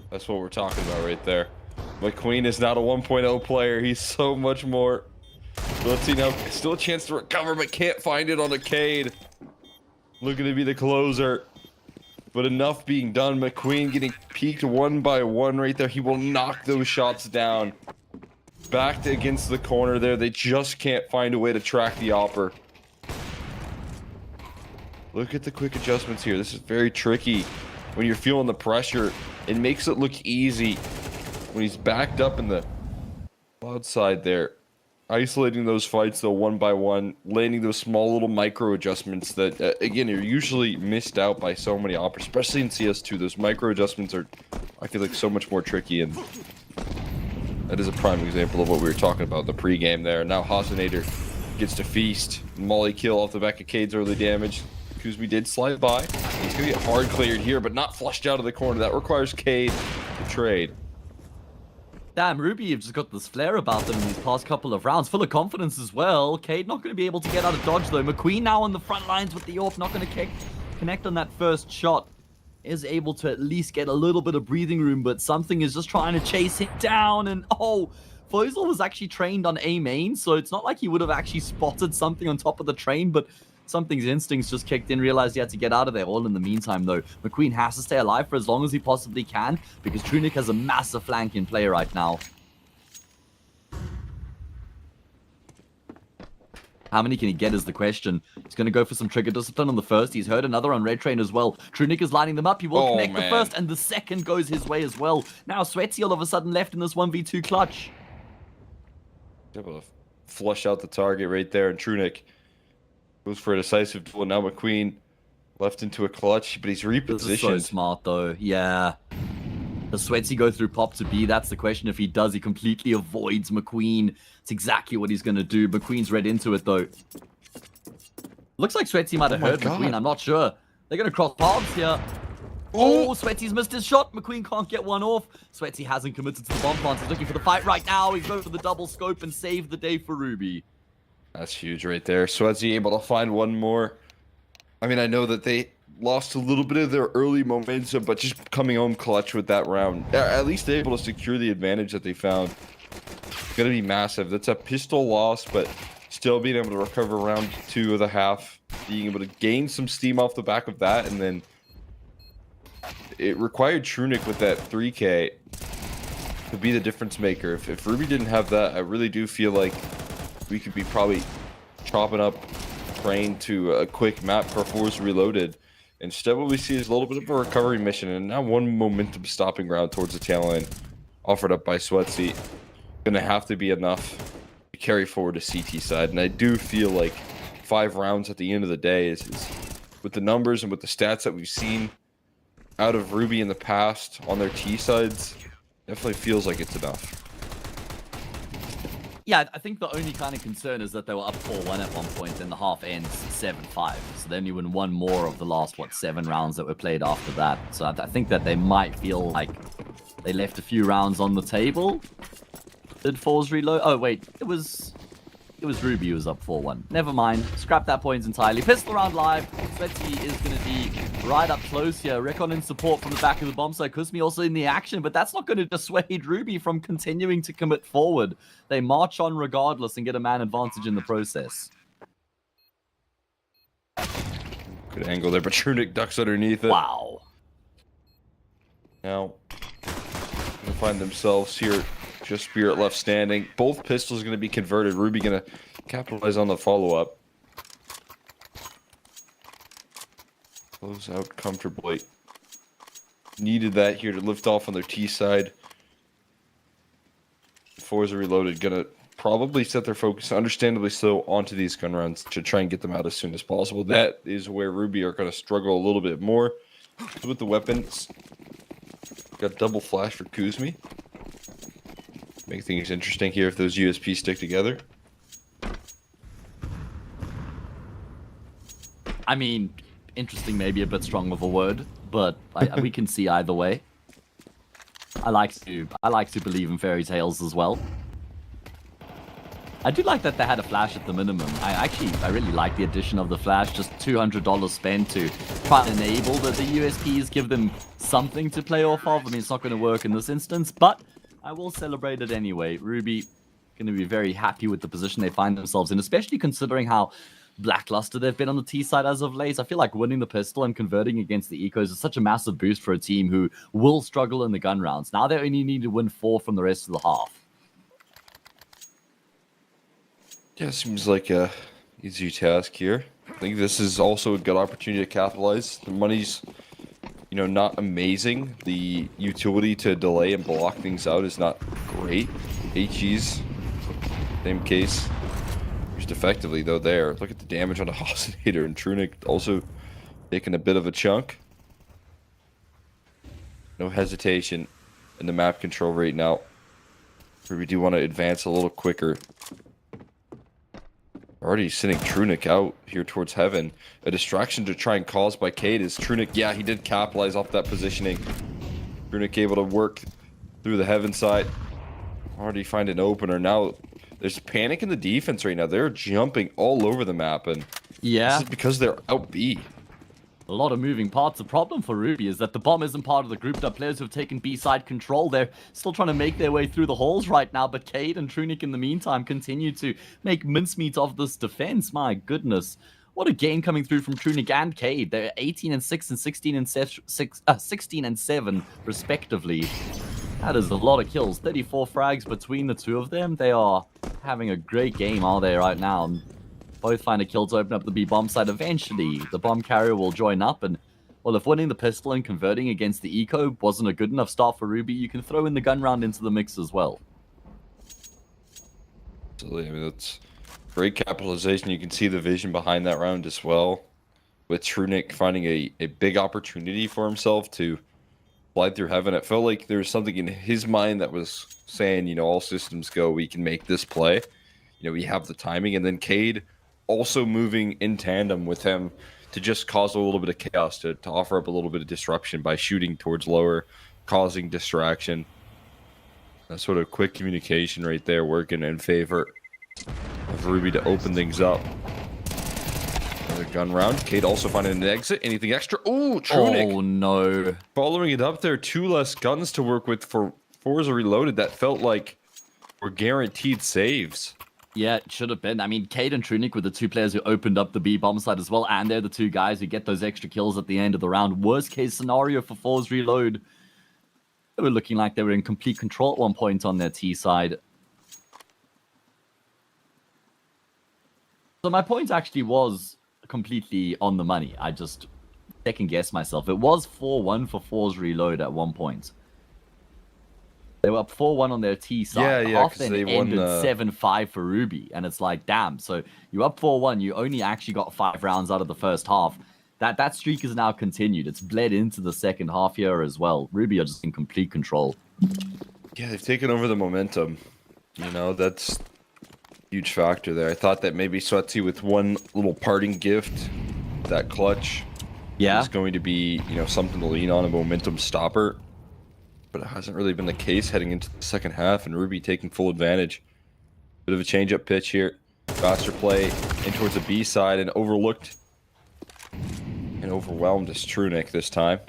That's what we're talking about right there. McQueen is not a 1.0 player. He's so much more. Let's see now. Still a chance to recover, but can't find it on a Cade. Looking to be the closer. But enough being done. McQueen getting peeked one by one right there. He will knock those shots down. Backed against the corner there. They just can't find a way to track the Opper. Look at the quick adjustments here. This is very tricky. When you're feeling the pressure, it makes it look easy. When he's backed up in the cloud side there. Isolating those fights though one by one, landing those small little micro adjustments that again are usually missed out by so many operators, especially in CS2. Those micro adjustments are, I feel like, so much more tricky, and that is a prime example of what we were talking about, the pregame there. Now Hasnater gets to feast. Molly kill off the back of Cade's early damage. Kuzmi did slide by. He's gonna get hard cleared here, but not flushed out of the corner. That requires Cade to trade. Damn, Ruby have just got this flair about them in these past couple of rounds. Full of confidence as well. Cade not going to be able to get out of dodge though. McQueen now on the front lines with the AWP. Not going to connect on that first shot. Is able to at least get a little bit of breathing room, but something is just trying to chase him down. And oh, FORZE was actually trained on A main, so it's not like he would have actually spotted something on top of the train, but something's instincts just kicked in, realized he had to get out of there. All in the meantime, though, McQueen has to stay alive for as long as he possibly can, because Trunic has a massive flank in play right now. How many can he get is the question. He's going to go for some trigger discipline on the first. He's heard another on Red Train as well. Trunic is lining them up. He will connect the first, and the second goes his way as well. Now Sweaty all of a sudden left in this 1v2 clutch. Able to flush out the target right there, and Trunic goes for a decisive duel. Now McQueen left into a clutch, but he's repositioned. This is so smart though. Yeah. Does Sweaty go through pop to B? That's the question. If he does, he completely avoids McQueen. It's exactly what he's going to do. McQueen's read into it, though. Looks like Sweaty might have heard McQueen. I'm not sure. They're going to cross paths here. Oh, Sweaty's missed his shot. McQueen can't get one off. Sweaty hasn't committed to the bomb plant. He's looking for the fight right now. He's going for the double scope and save the day for Ruby. That's huge right there. Sweaty able to find one more. I mean, I know that they lost a little bit of their early momentum, but just coming home clutch with that round. At least they're able to secure the advantage that they found. It's going to be massive. That's a pistol loss, but still being able to recover round 2 of the half. Being able to gain some steam off the back of that, and then it required Trunic with that 3K to be the difference maker. If Ruby didn't have that, I really do feel like we could be probably chopping up Train to a quick map for FORZE Reloaded. Instead, what we see is a little bit of a recovery mission, and now one momentum stopping ground towards the tail end, offered up by Sweaty. Gonna have to be enough to carry forward to CT side, and I do feel like 5 rounds at the end of the day is with the numbers and with the stats that we've seen out of Ruby in the past on their T sides, definitely feels like it's enough. Yeah, I think the only kind of concern is that they were up 4-1 at one point, and the half ends 7-5. So they only win one more of the last, 7 rounds that were played after that. So I think that they might feel like they left a few rounds on the table. Did FORZE reload? Oh, wait, it was Ruby who was up 4-1. Never mind. Scrap that point entirely. Pistol round live. Sweaty is going to be right up close here. Recon in support from the back of the bomb site. Kuzmi also in the action, but that's not going to dissuade Ruby from continuing to commit forward. They march on regardless and get a man advantage in the process. Good angle there, but Trunic ducks underneath it. Wow. Now, going to find themselves here. Just Spirit left standing. Both pistols going to be converted. Ruby going to capitalize on the follow-up. Close out comfortably. Needed that here to lift off on their T side. FORZE Reloaded going to probably set their focus, understandably so, onto these gun rounds to try and get them out as soon as possible. That is where Ruby are going to struggle a little bit more with the weapons. Got double flash for Kuzmi. Make things interesting here if those USPs stick together. I mean, interesting maybe a bit strong of a word, but we can see either way. I like to believe in fairy tales as well. I do like that they had a flash at the minimum. I really like the addition of the flash. Just $200 spent to try and enable the USPs, give them something to play off of. I mean, it's not going to work in this instance, but I will celebrate it anyway. Ruby going to be very happy with the position they find themselves in, especially considering how lackluster they've been on the T side as of late. I feel like winning the pistol and converting against the Ecos is such a massive boost for a team who will struggle in the gun rounds. Now they only need to win 4 from the rest of the half. Yeah, seems like a easy task here. I think this is also a good opportunity to capitalize. The money's, not amazing. The utility to delay and block things out is not great. HE's, same case. Used effectively, though, there. Look at the damage on the Oscillator, and Trunic also taking a bit of a chunk. No hesitation in the map control right now. We do want to advance a little quicker. Already sending Trunic out here towards heaven. A distraction to try and cause by Cade is Trunic. Yeah, he did capitalize off that positioning. Trunic able to work through the heaven side. Already find an opener. Now, there's panic in the defense right now. They're jumping all over the map, and yeah, this is because they're out B. A lot of moving parts. The problem for Ruby is that the bomb isn't part of the group. The players who have taken B-side control, they're still trying to make their way through the halls right now, but Cade and Trunic in the meantime continue to make mincemeat of this defense. My goodness. What a game coming through from Trunic and Cade. They're 18-6 and 16-7 respectively. That is a lot of kills. 34 frags between the two of them. They are having a great game, are they, right now? both find a kill to open up the B bomb side. Eventually, the bomb carrier will join up, and well, if winning the pistol and converting against the eco wasn't a good enough start for Ruby, you can throw in the gun round into the mix as well. Absolutely. I mean, that's great capitalization. You can see the vision behind that round as well, with Trunic finding a big opportunity for himself to fly through heaven. It felt like there was something in his mind that was saying, you know, all systems go, we can make this play. You know, we have the timing. And then Cade also moving in tandem with him to just cause a little bit of chaos, to offer up a little bit of disruption by shooting towards lower, causing distraction. That sort of quick communication right there working in favor of Ruby to open things up. Another gun round. Cade also finding an exit. Anything extra? Ooh, Trunic. Oh, no. Following it up there, 2 less guns to work with for FORZE Reloaded. That felt like were guaranteed saves. Yeah, it should have been. I mean, Cade and Trunic were the 2 players who opened up the B bomb side as well, and they're the 2 guys who get those extra kills at the end of the round. Worst case scenario for FORZE Reload. They were looking like they were in complete control at one point on their T side. So my point actually was completely on the money. I just second-guessed myself. It was 4-1 for FORZE Reload at one point. They were up 4-1 on their T side. Yeah, Half then they ended won 7-5 for Ruby. And it's like, damn. So you're up 4-1. You only actually got 5 rounds out of the first half. That streak is now continued. It's bled into the second half here as well. Ruby are just in complete control. Yeah, they've taken over the momentum. You know, that's a huge factor there. I thought that maybe Swetzi with one little parting gift, that clutch, is going to be, you know, something to lean on, a momentum stopper. But it hasn't really been the case heading into the second half, and Ruby taking full advantage. Bit of a change-up pitch here. Faster play in towards the B side, and overlooked and overwhelmed as Trunic this time.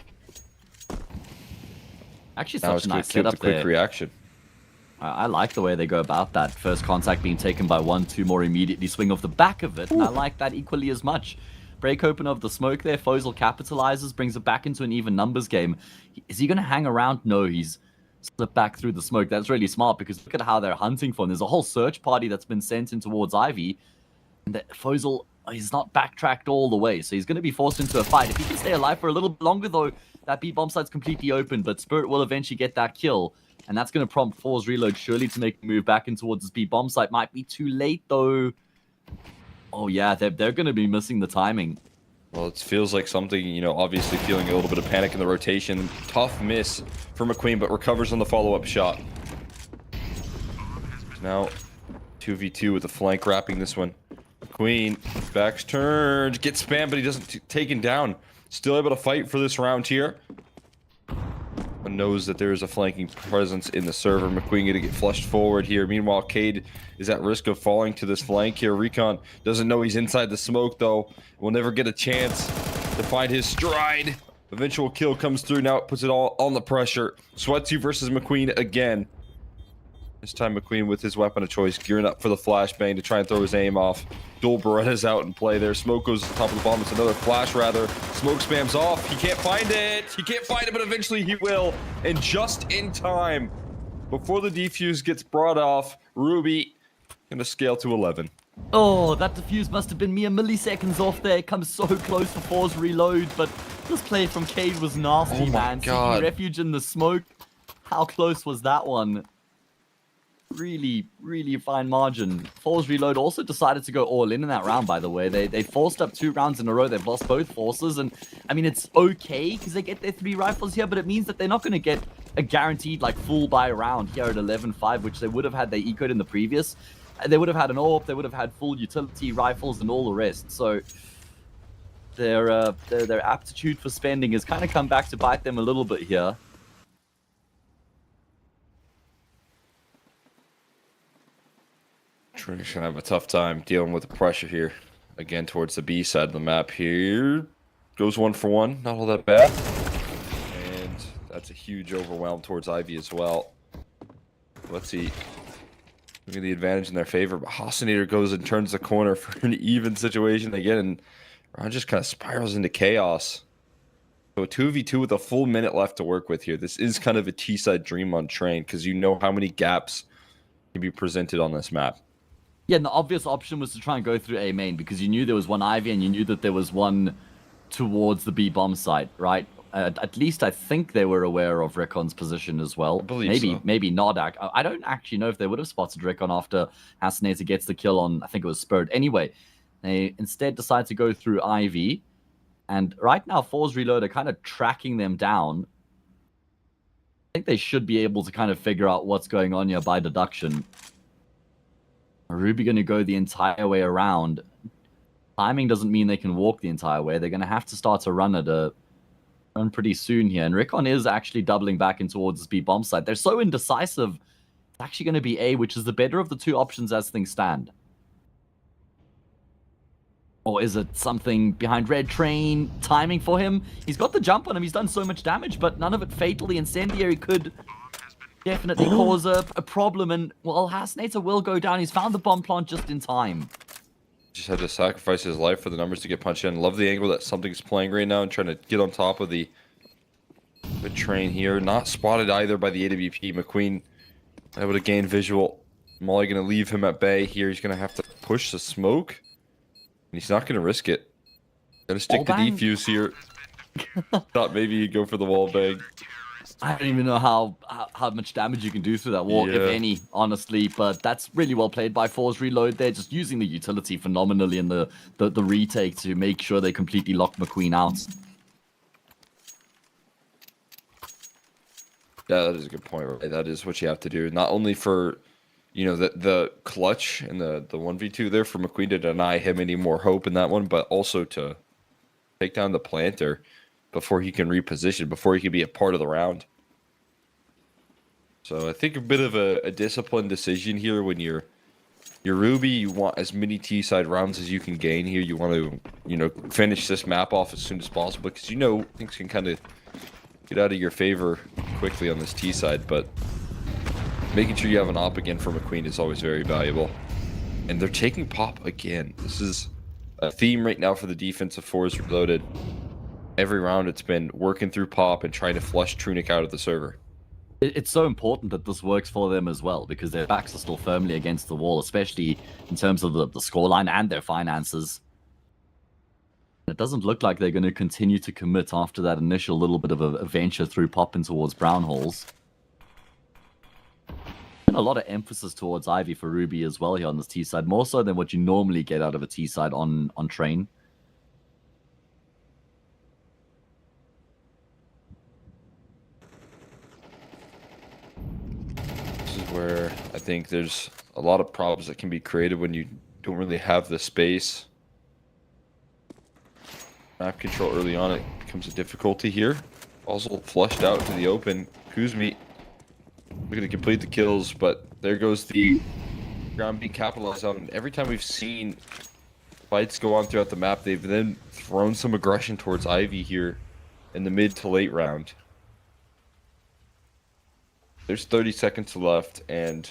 Actually, Now such a nice it's setup a quick there. reaction. I like the way they go about that. First contact being taken by 1, 2 more immediately swing off the back of it, and I like that equally as much. Break open of the smoke there. FOZL capitalizes, brings it back into an even numbers game. Is he going to hang around? No, he's slipped back through the smoke. That's really smart because look at how they're hunting for him. There's a whole search party that's been sent in towards Ivy. And FOZL, he's not backtracked all the way, so he's going to be forced into a fight. If he can stay alive for a little bit longer, though, that B bomb site's completely open, but Spirit will eventually get that kill. And that's going to prompt FORZE Reload surely to make a move back in towards this B bomb site. Might be too late, though. Oh, yeah, they're going to be missing the timing. Well, it feels like something, you know, obviously feeling a little bit of panic in the rotation. Tough miss for McQueen, but recovers on the follow-up shot. Now, 2v2 with the flank wrapping this one. McQueen, backs turned, gets spammed, but he doesn't taken down. Still able to fight for this round here. But knows that there is a flanking presence in the server. McQueen gonna get flushed forward here. Meanwhile, Cade is at risk of falling to this flank here. Recon doesn't know he's inside the smoke, though. Will never get a chance to find his stride. Eventual kill comes through. Now it puts it all on the pressure. Swetzi versus McQueen again. This time McQueen with his weapon of choice, gearing up for the flashbang to try and throw his aim off. Dual Beretta's out in play there. Smoke goes to the top of the bomb. It's another flash, rather. Smoke spams off. He can't find it. He can't find it, but eventually he will. And just in time, before the defuse gets brought off, Ruby gonna scale to 11. Oh, that defuse must have been mere milliseconds off there. It comes so close for FORZE Reload, but this play from Cade was nasty, Oh my man. God. Seeking refuge in the smoke. How close was that one? Really, really fine margin. FORZE Reload also decided to go all in that round, by the way. They forced up 2 rounds in a row. They've lost both forces, and I mean, it's okay because they get their 3 rifles here, but it means that they're not going to get a guaranteed like full buy round here at 11-5, which they would have had their ecoed in the previous. They would have had an AWP, they would have had full utility rifles and all the rest. So their aptitude for spending has kind of come back to bite them a little bit here. Trish gonna have a tough time dealing with the pressure here. Again, towards the B side of the map here. Goes 1 for 1, not all that bad. And that's a huge overwhelm towards Ivy as well. Let's see. Look at the advantage in their favor, but Hasanator goes and turns the corner for an even situation again, and round just kind of spirals into chaos. So a 2v2 with a full minute left to work with here. This is kind of a T-side dream on train, because you know how many gaps can be presented on this map. Yeah, and the obvious option was to try and go through A main because you knew there was one Ivy and you knew that there was one towards the B bomb site, right? At least I think they were aware of Recon's position as well. I believe Maybe so. maybe not. I don't actually know if they would have spotted Recon after Hasinator gets the kill on, I think it was Spirit. Anyway, they instead decide to go through Ivy. And right now, FORZE Reload are kind of tracking them down. I think they should be able to kind of figure out what's going on here by deduction. Are Ruby going to go the entire way around? Timing doesn't mean they can walk the entire way. They're going to have to start to run at a run pretty soon here. And Recon is actually doubling back in towards this B bomb site. They're so indecisive. It's actually going to be A, which is the better of the two options as things stand. Or is it something behind Red Train? Timing for him? He's got the jump on him. He's done so much damage, but none of it fatally. Incendiary could definitely cause a problem. And, well, Hasinator will go down. He's found the bomb plant just in time. Just had to sacrifice his life for the numbers to get punched in. Love the angle that something's playing right now and trying to get on top of the train here. Not spotted either by the AWP. McQueen able to gain visual. Molly going to leave him at bay here. He's going to have to push the smoke. And he's not going to risk it. Gonna stick the defuse here. Thought maybe he'd go for the wall bang. I don't even know how much damage you can do through that wall, if any, honestly. But that's really well played by FORZE Reload. They're just using the utility phenomenally in the retake to make sure they completely lock McQueen out. Yeah, that is a good point, right? That is what you have to do. Not only for, you know, the clutch and the 1v2 there for McQueen to deny him any more hope in that one, but also to take down the planter before he can reposition, before he can be a part of the round. So I think a bit of a disciplined decision here when you're Ruby. You want as many T-side rounds as you can gain here. You want to, you know, finish this map off as soon as possible because you know things can kind of get out of your favor quickly on this T-side, but making sure you have an op again for McQueen is always very valuable. And they're taking pop again. This is a theme right now for the defense of FORZE Reloaded. Every round it's been working through pop and trying to flush Trunic out of the server. It's so important that this works for them as well, because their backs are still firmly against the wall, especially in terms of the scoreline and their finances. It doesn't look like they're going to continue to commit after that initial little bit of a venture through pop in towards brown holes. And a lot of emphasis towards Ivy for Ruby as well here on this T side, more so than what you normally get out of a T side on train. This is where I think there's a lot of problems that can be created when you don't really have the space. Map control early on, it becomes a difficulty here. Also flushed out to the open. Kuzmi looking to complete the kills, but there goes the ground being capitalized on. Every time we've seen fights go on throughout the map, they've then thrown some aggression towards Ivy here in the mid to late round. There's 30 seconds left and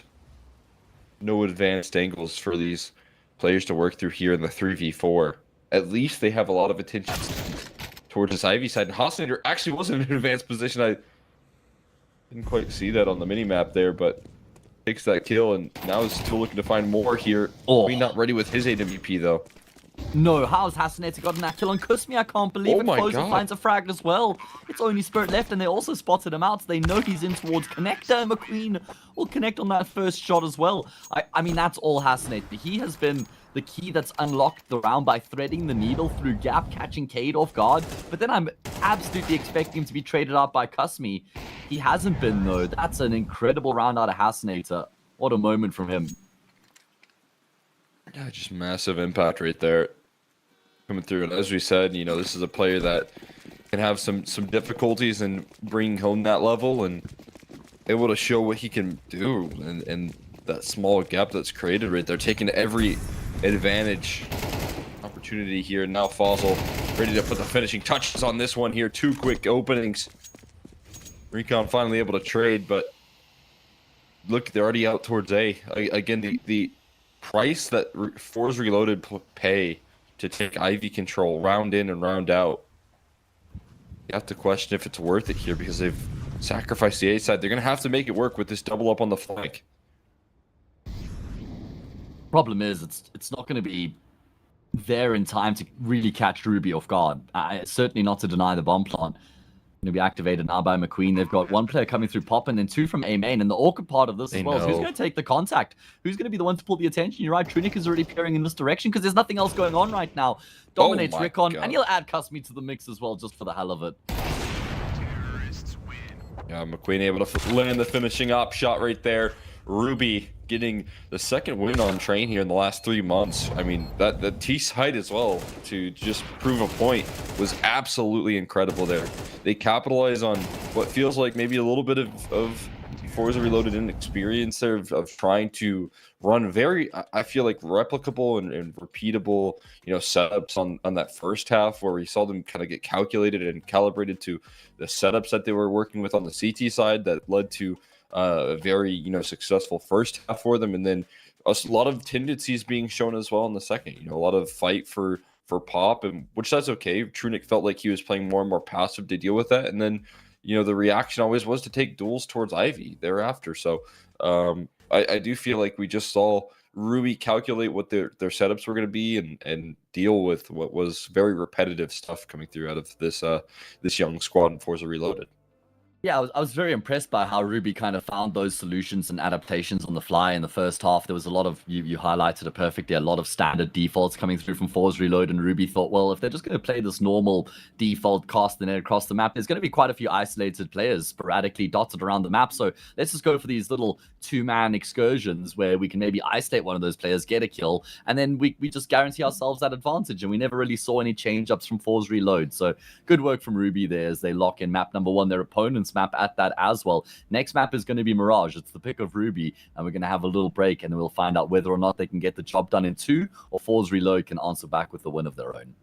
no advanced angles for these players to work through here in the 3v4. At least they have a lot of attention towards this Ivy side. And Hasinator actually was in an advanced position. I didn't quite see that on the mini-map there, but takes that kill and now is still looking to find more here. Oh. We're not ready with his AWP though. No, how's Hasinator gotten that kill on Kusmi? I can't believe it. FORZE finds a frag as well. It's only Spirit left, and they also spotted him out. So they know he's in towards Connector, and McQueen will connect on that first shot as well. I mean, that's all Hasinator. He has been the key that's unlocked the round by threading the needle through gap, catching Cade off guard. But then I'm absolutely expecting him to be traded out by Kusmi. He hasn't been, though. That's an incredible round out of Hasinator. What a moment from him. Yeah, just massive impact right there coming through. And as we said, you know, this is a player that can have some difficulties in bringing home that level and able to show what he can do. And that small gap that's created right there, taking every advantage opportunity here. Now FOZZle ready to put the finishing touches on this one here. 2 quick openings. Recon finally able to trade, but look, they're already out towards A. Again, the price that FORZE Reloaded pay to take Ivy control round in and round out, you have to question if it's worth it here because they've sacrificed the A side. They're going to have to make it work with this double up on the flank. Problem is, it's not going to be there in time to really catch Ruby off guard. Certainly not to deny the bomb plant. Going to be activated now by McQueen. They've got one player coming through Pop and then two from A main. And the awkward part of this as well is who's going to take the contact? Who's going to be the one to pull the attention? You're right, Trunic is already peering in this direction because there's nothing else going on right now. Dominates Rickon, and he'll add Cusme to the mix as well, just for the hell of it. Yeah, McQueen able to land the finishing up shot right there. Ruby getting the second win on Train here in the last 3 months. I mean, the T-side as well, to just prove a point, was absolutely incredible there. They capitalize on what feels like maybe a little bit of Forza Reloaded inexperience there of trying to run very, I feel like, replicable and repeatable, setups on that first half, where we saw them kind of get calculated and calibrated to the setups that they were working with on the CT side that led to a very successful first half for them, and then a lot of tendencies being shown as well in the second. A lot of fight for Pop, and which that's okay. Trunic felt like he was playing more and more passive to deal with that, and then the reaction always was to take duels towards Ivy thereafter. So I do feel like we just saw Ruby calculate what their setups were going to be and deal with what was very repetitive stuff coming through out of this young squad in Forza Reloaded. Yeah, I was very impressed by how Ruby kind of found those solutions and adaptations on the fly in the first half. There was a lot of, you highlighted it perfectly, a lot of standard defaults coming through from FORZE Reload, and Ruby thought, well, if they're just going to play this normal default cast and then across the map, there's going to be quite a few isolated players sporadically dotted around the map. So let's just go for these little two-man excursions where we can maybe isolate one of those players, get a kill, and then we just guarantee ourselves that advantage. And we never really saw any change-ups from FORZE Reload. So good work from Ruby there as they lock in map number 1, their opponent's map at that as well. Next map is going to be Mirage. It's the pick of Ruby, and we're going to have a little break, and then we'll find out whether or not they can get the job done in 2, or FORZE Reload can answer back with the win of their own.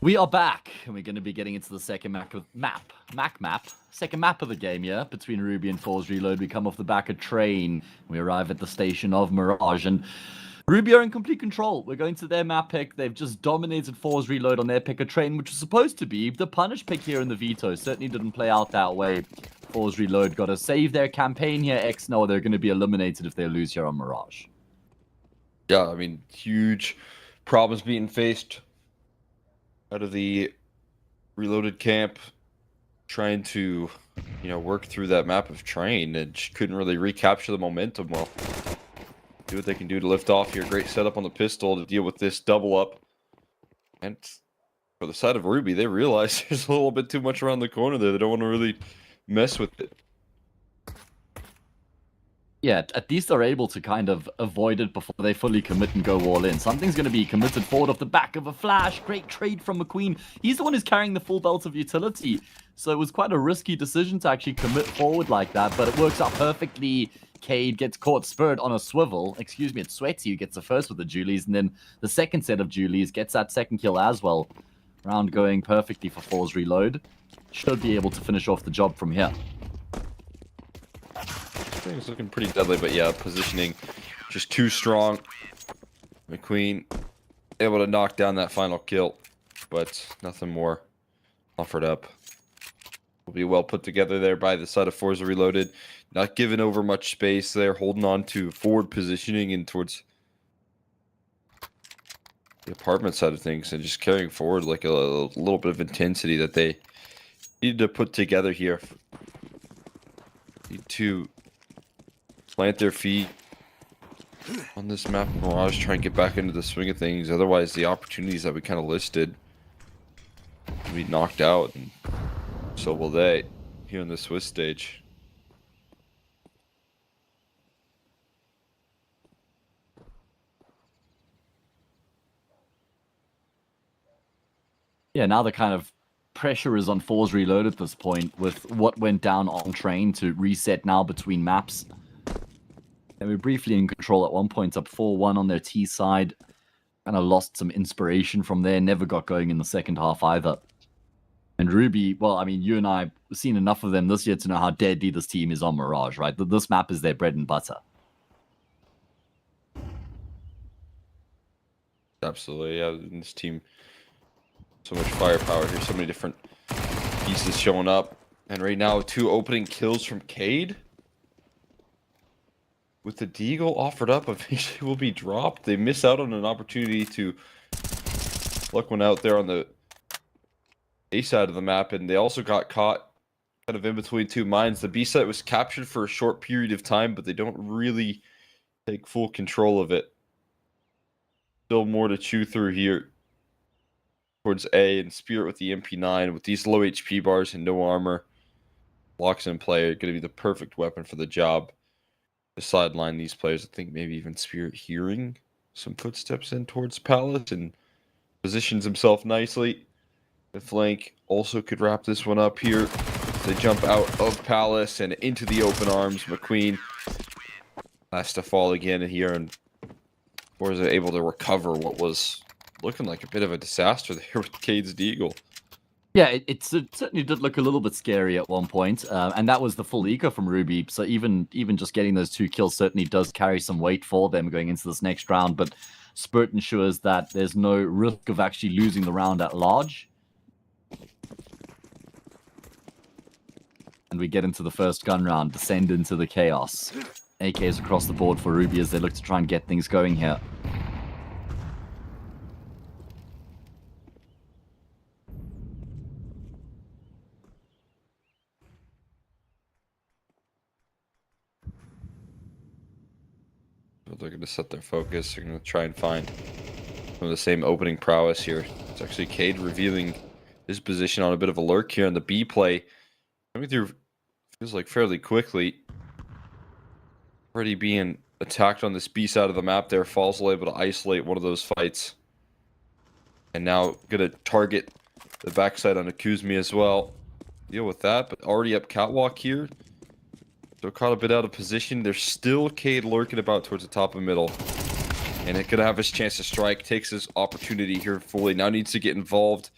We are back, and we're going to be getting into the second map, second map of the game, yeah? Between Ruby and FORZE Reload, we come off the back of Train. We arrive at the station of Mirage, and Ruby are in complete control. We're going to their map pick. They've just dominated FORZE Reload on their pick of Train, which was supposed to be the punish pick here in the veto. Certainly didn't play out that way. FORZE Reload got to save their campaign here. X, no, they're going to be eliminated if they lose here on Mirage. Yeah, I mean, huge problems being faced out of the Reloaded camp, trying to, work through that map of Train, and just couldn't really recapture the momentum well. Do what they can do to lift off here. Great setup on the pistol to deal with this double up. And for the side of Ruby, they realize there's a little bit too much around the corner there. They don't want to really mess with it. Yeah, at least they're able to kind of avoid it before they fully commit and go all in. Something's going to be committed forward off the back of a flash. Great trade from McQueen. He's the one who's carrying the full belt of utility. So it was quite a risky decision to actually commit forward like that, but it works out perfectly. Cade gets caught Spirit on a swivel. Excuse me, it's Sweaty who gets the first with the Julies, and then the second set of Julies gets that second kill as well. Round going perfectly for FORZE Reload. Should be able to finish off the job from here. Things looking pretty deadly, but yeah, positioning just too strong. McQueen able to knock down that final kill, but nothing more offered up. Will be well put together there by the side of FORZE Reloaded. Not giving over much space there, holding on to forward positioning and towards the apartment side of things, and just carrying forward like a little bit of intensity that they needed to put together here. Need to plant their feet on this map of Mirage, try and get back into the swing of things. Otherwise, the opportunities that we kind of listed will be knocked out, and so will they here on the Swiss stage. Yeah, now the kind of pressure is on FORZE Reload at this point with what went down on Train to reset now between maps. They were briefly in control at one point, up 4-1 on their T side. Kind of lost some inspiration from there, never got going in the second half either. And Ruby, well, I mean, you and I have seen enough of them this year to know how deadly this team is on Mirage, right? This map is their bread and butter. Absolutely, yeah. This team, so much firepower here, so many different pieces showing up. And right now, 2 opening kills from Cade. With the Deagle offered up, eventually will be dropped. They miss out on an opportunity to pluck one out there on the A side of the map, and they also got caught kind of in between 2 mines. The B site was captured for a short period of time, but they don't really take full control of it. Still more to chew through here towards A, and Spirit with the MP9 with these low HP bars and no armor. Blocks in play are going to be the perfect weapon for the job. To sideline these players. I think maybe even Spirit hearing some footsteps in towards Palace and positions himself nicely. The flank also could wrap this one up here. They jump out of Palace and into the open arms. McQueen has to fall again here, and FORZE able to recover what was looking like a bit of a disaster there with Cade's Deagle. Yeah, it certainly did look a little bit scary at one point, and that was the full eco from Ruby. So even just getting those 2 kills certainly does carry some weight for them going into this next round. But Spirit ensures that there's no risk of actually losing the round at large. And we get into the first gun round, descend into the chaos. AKs across the board for Ruby as they look to try and get things going here. They're going to set their focus. They're going to try and find some of the same opening prowess here. It's actually Cade revealing his position on a bit of a lurk here on the B play. Coming through, feels like fairly quickly. Already being attacked on this B side of the map there. Falls able to isolate one of those fights. And now going to target the backside on Akuzmi as well. Deal with that, but already up catwalk here. So caught a bit out of position. There's still Cade lurking about towards the top and middle. And it could have his chance to strike. Takes his opportunity here fully. Now needs to get involved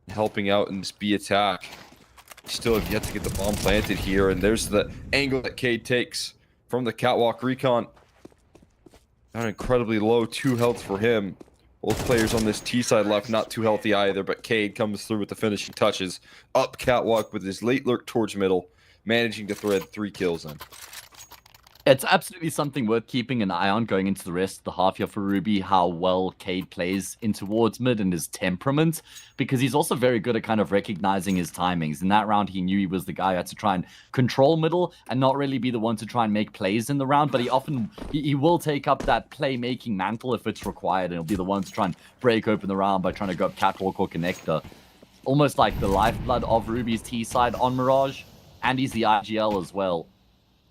helping out in this B attack. Still have yet to get the bomb planted here, and there's the angle that Cade takes from the catwalk recon. Not incredibly low, 2 health for him. Both players on this T side left not too healthy either, but Cade comes through with the finishing touches. Up catwalk with his late lurk towards middle, managing to thread 3 kills in. It's absolutely something worth keeping an eye on going into the rest of the half here for Ruby, how well Cade plays in towards mid and his temperament, because he's also very good at kind of recognizing his timings. In that round, he knew he was the guy who had to try and control middle and not really be the one to try and make plays in the round, but he will take up that playmaking mantle if it's required, and he'll be the one to try and break open the round by trying to go up catwalk or connector. Almost like the lifeblood of Ruby's T side on Mirage, and he's the IGL as well.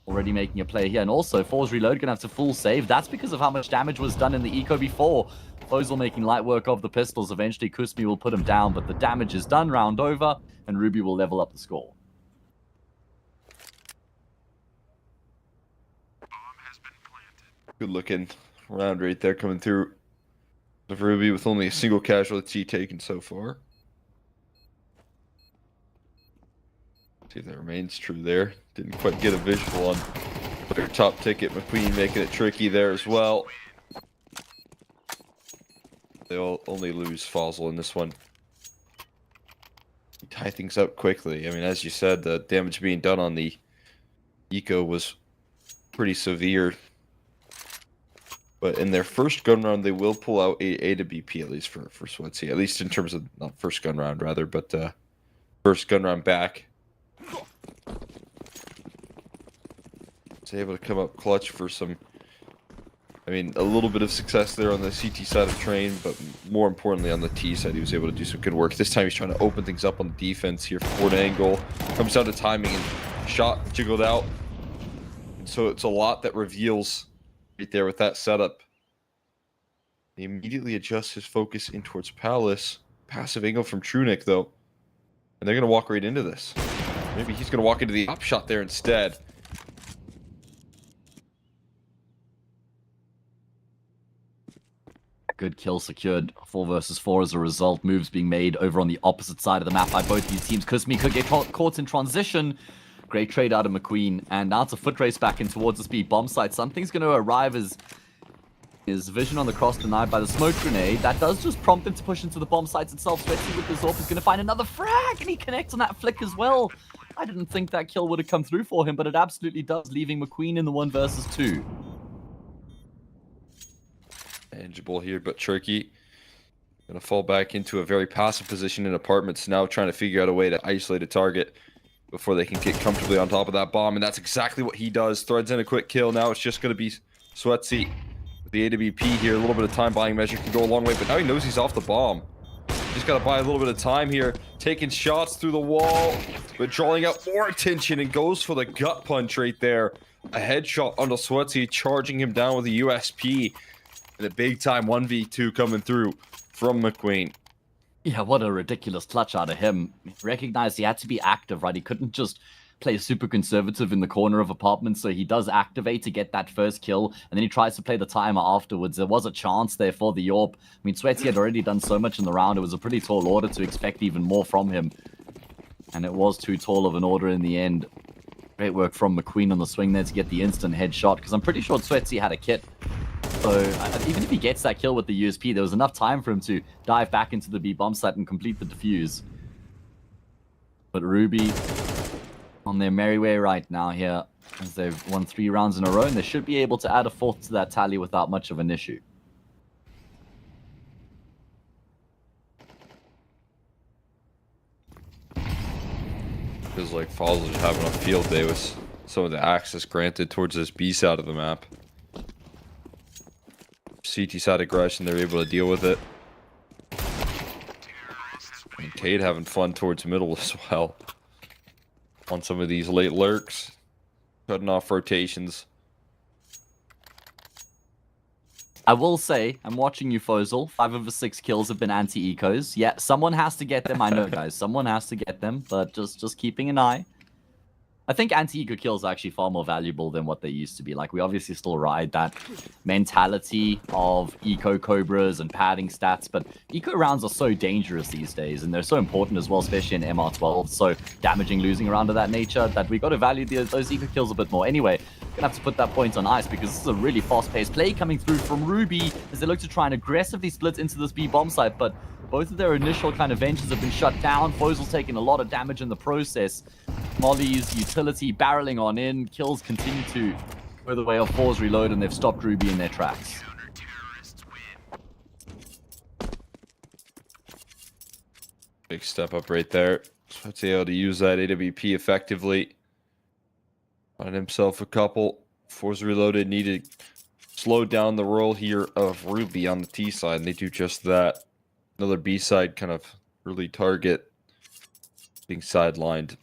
Already making a play here, and also FORZE Reload gonna have to full save. That's because of how much damage was done in the eco before. FOZL making light work of the pistols. Eventually Kusmi will put him down, but the damage is done, round over, and Ruby will level up the score. Good looking round right there coming through of Ruby with only a single casualty taken so far. See if that remains true there. Didn't quite get a visual on their top ticket. McQueen making it tricky there as well. They'll only lose FOZL in this one. Tie things up quickly. I mean, as you said, the damage being done on the eco was pretty severe. But in their first gun round, they will pull out a to BP, at least for Sweatsy. At least in terms of, not first gun round, rather, but first gun round back. It's able to come up clutch for some, I mean, a little bit of success there on the CT side of train, but more importantly on the T side, he was able to do some good work. This time he's trying to open things up on the defense here. Forward angle, comes down to timing, and shot jiggled out. And so it's a lot that reveals right there with that setup. He immediately adjusts his focus in towards Palace. Passive angle from Trunic, though. And they're going to walk right into this. Maybe he's going to walk into the top shot there instead. Good kill secured. 4 versus 4 as a result. Moves being made over on the opposite side of the map by both these teams. Kusmi could get caught in transition. Great trade out of McQueen. And now it's a foot race back in towards the speed bomb site. Something's going to arrive as his vision on the cross denied by the smoke grenade. That does just prompt him to push into the bomb sites itself. Sweatsy with the Zorp is going to find another frag. And he connects on that flick as well. I didn't think that kill would have come through for him, but it absolutely does, leaving McQueen in the 1 versus 2. Tangible here, but tricky. Gonna fall back into a very passive position in apartments now, trying to figure out a way to isolate a target before they can get comfortably on top of that bomb, and that's exactly what he does. Threads in a quick kill. Now it's just gonna be Sweatsy with the AWP here. A little bit of time buying measure can go a long way, but now he knows he's off the bomb. Just gotta buy a little bit of time here, taking shots through the wall, but drawing out more attention, and goes for the gut punch right there. A headshot onto Sweatsy, charging him down with a USP. And a big time 1v2 coming through from McQueen. Yeah, what a ridiculous clutch out of him. He recognized he had to be active, right? He couldn't just play super conservative in the corner of apartments, so he does activate to get that first kill, and then he tries to play the timer afterwards. There was a chance there for the AWP. I mean, Sweatsy had already done so much in the round. It was a pretty tall order to expect even more from him. And it was too tall of an order in the end. Great work from McQueen on the swing there to get the instant headshot, because I'm pretty sure Sweatsy had a kit. So even if he gets that kill with the USP, there was enough time for him to dive back into the B bomb site and complete the defuse. But Ruby on their merry way right now here, as they've won 3 rounds in a row, and they should be able to add a 4th to that tally without much of an issue. Feels like FOZL is having a field day with some of the access granted towards this B side of the map. CT side aggression, they're able to deal with it. And Cade having fun towards middle as well. On some of these late lurks. Cutting off rotations. I will say, I'm watching you, FOZL. 5 of the 6 kills have been anti-ecos. Yeah, someone has to get them. I know, guys. Someone has to get them, but just keeping an eye. I think anti-eco kills are actually far more valuable than what they used to be. Like, we obviously still ride that mentality of eco cobras and padding stats, but eco rounds are so dangerous these days, and they're so important as well, especially in MR12, so damaging losing around of that nature, that we got to value those eco kills a bit more. Anyway, gonna have to put that point on ice, because this is a really fast-paced play coming through from Ruby, as they look to try and aggressively split into this B bomb site, but both of their initial kind of ventures have been shut down. FORZE's taking a lot of damage in the process. Molly's utility barreling on in. Kills continue to go the way of FORZE reload, and they've stopped Ruby in their tracks. Big step up right there. Sweat's able to use that AWP effectively. Find himself a couple. FORZE reloaded, needed to slow down the roll here of Ruby on the T side, and they do just that. Another B side kind of early target being sidelined.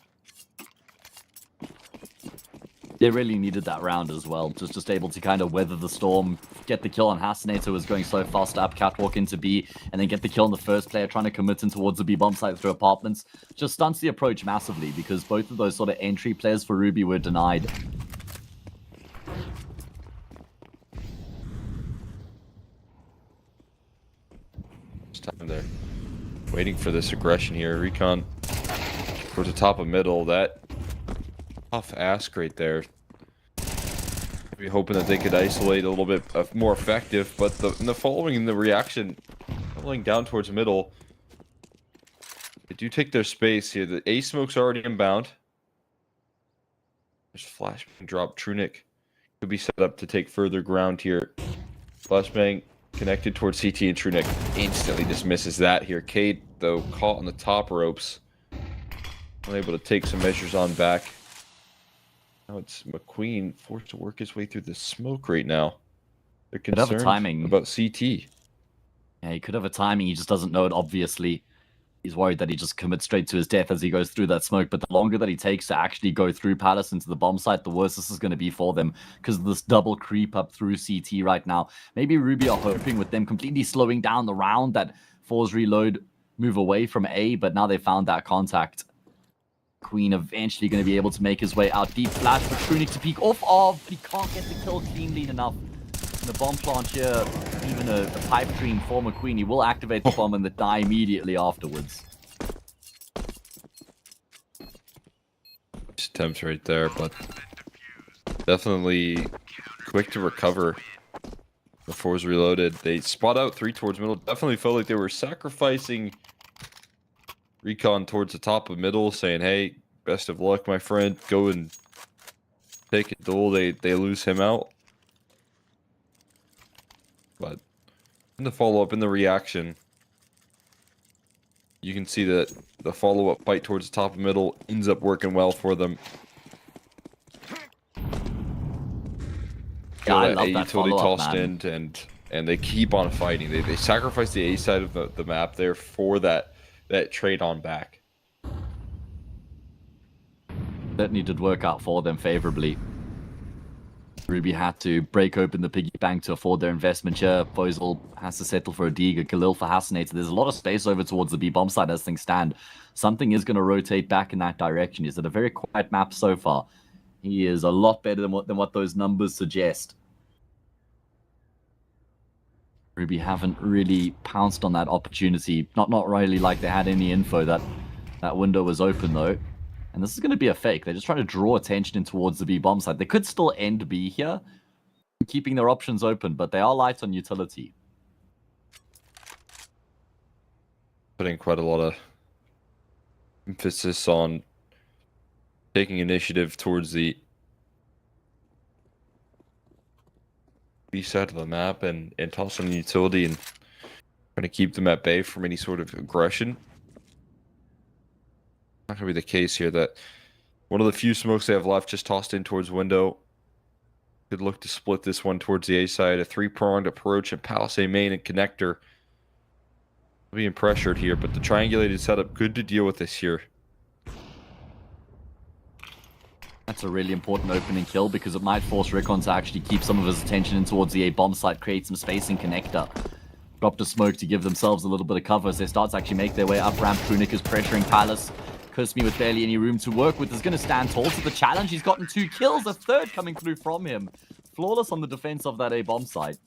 They really needed that round as well. Just able to kind of weather the storm, get the kill on Hasinator, who was going so fast up, catwalk into B, and then get the kill on the first player trying to commit in towards the B bomb site through apartments. Just stunts the approach massively, because both of those sort of entry players for Ruby were denied. Time there, waiting for this aggression here. Recon towards the top of middle. That tough ask right there. Maybe hoping that they could isolate a little bit more effective, but in the following, the reaction rolling down towards middle, they do take their space here. The A smoke's already inbound. There's flashbang drop. Trunic could be set up to take further ground here. Flashbang connected towards CT, and Trunic instantly dismisses that here. Cade, though, caught on the top ropes. Unable to take some measures on back. Now it's McQueen forced to work his way through the smoke right now. They're concerned about CT. Yeah, he could have a timing. He just doesn't know it, obviously. He's worried that he just commits straight to his death as he goes through that smoke. But the longer that he takes to actually go through Palace into the bomb site, the worse this is going to be for them, because of this double creep up through CT right now. Maybe Ruby are hoping with them completely slowing down the round that FORZE reload, move away from A, but now they found that contact. Queen eventually going to be able to make his way out. Deep flash for Trunic to peek off of, but he can't get the kill cleanly enough. In the bomb plant here, even a pipe dream for McQueen. He will activate the bomb and then die immediately afterwards. Attempts right there, but definitely quick to recover. Before FORZE reloaded, they spot out 3 towards middle. Definitely felt like they were sacrificing Recon towards the top of middle, saying, hey, best of luck, my friend. Go and take a duel. They lose him out. But in the follow-up, in the reaction, you can see that the follow-up fight towards the top of middle ends up working well for them. Yeah, I love A that utility follow-up, tossed man. in, and they keep on fighting. They sacrifice the A side of the map there for that trade on back. Certainly did work out for them favorably. Ruby had to break open the piggy bank to afford their investment here. FOZL has to settle for a Diga, Khalil for Hasinator. There's a lot of space over towards the B bomb side as things stand. Something is going to rotate back in that direction. He's at a very quiet map so far. He is a lot better than what those numbers suggest. Ruby haven't really pounced on that opportunity. Not really like they had any info that window was open though. And this is going to be a fake. They're just trying to draw attention in towards the B bomb side. They could still end B here, keeping their options open, but they are light on utility. Putting quite a lot of emphasis on taking initiative towards the B side of the map and tossing the utility and trying to keep them at bay from any sort of aggression. Not going to be the case here. That one of the few smokes they have left just tossed in towards window. Could look to split this one towards the A side. A 3-pronged approach and Palisade main and connector. Being pressured here, but the triangulated setup good to deal with this here. That's a really important opening kill because it might force Recon to actually keep some of his attention in towards the A bomb site, create some space in connector. Dropped a smoke to give themselves a little bit of cover as they start to actually make their way up ramp. Trunic is pressuring Palace. Kursmi with barely any room to work with is going to stand tall to the challenge. He's gotten 2 kills, a third coming through from him. Flawless on the defense of that A bomb site.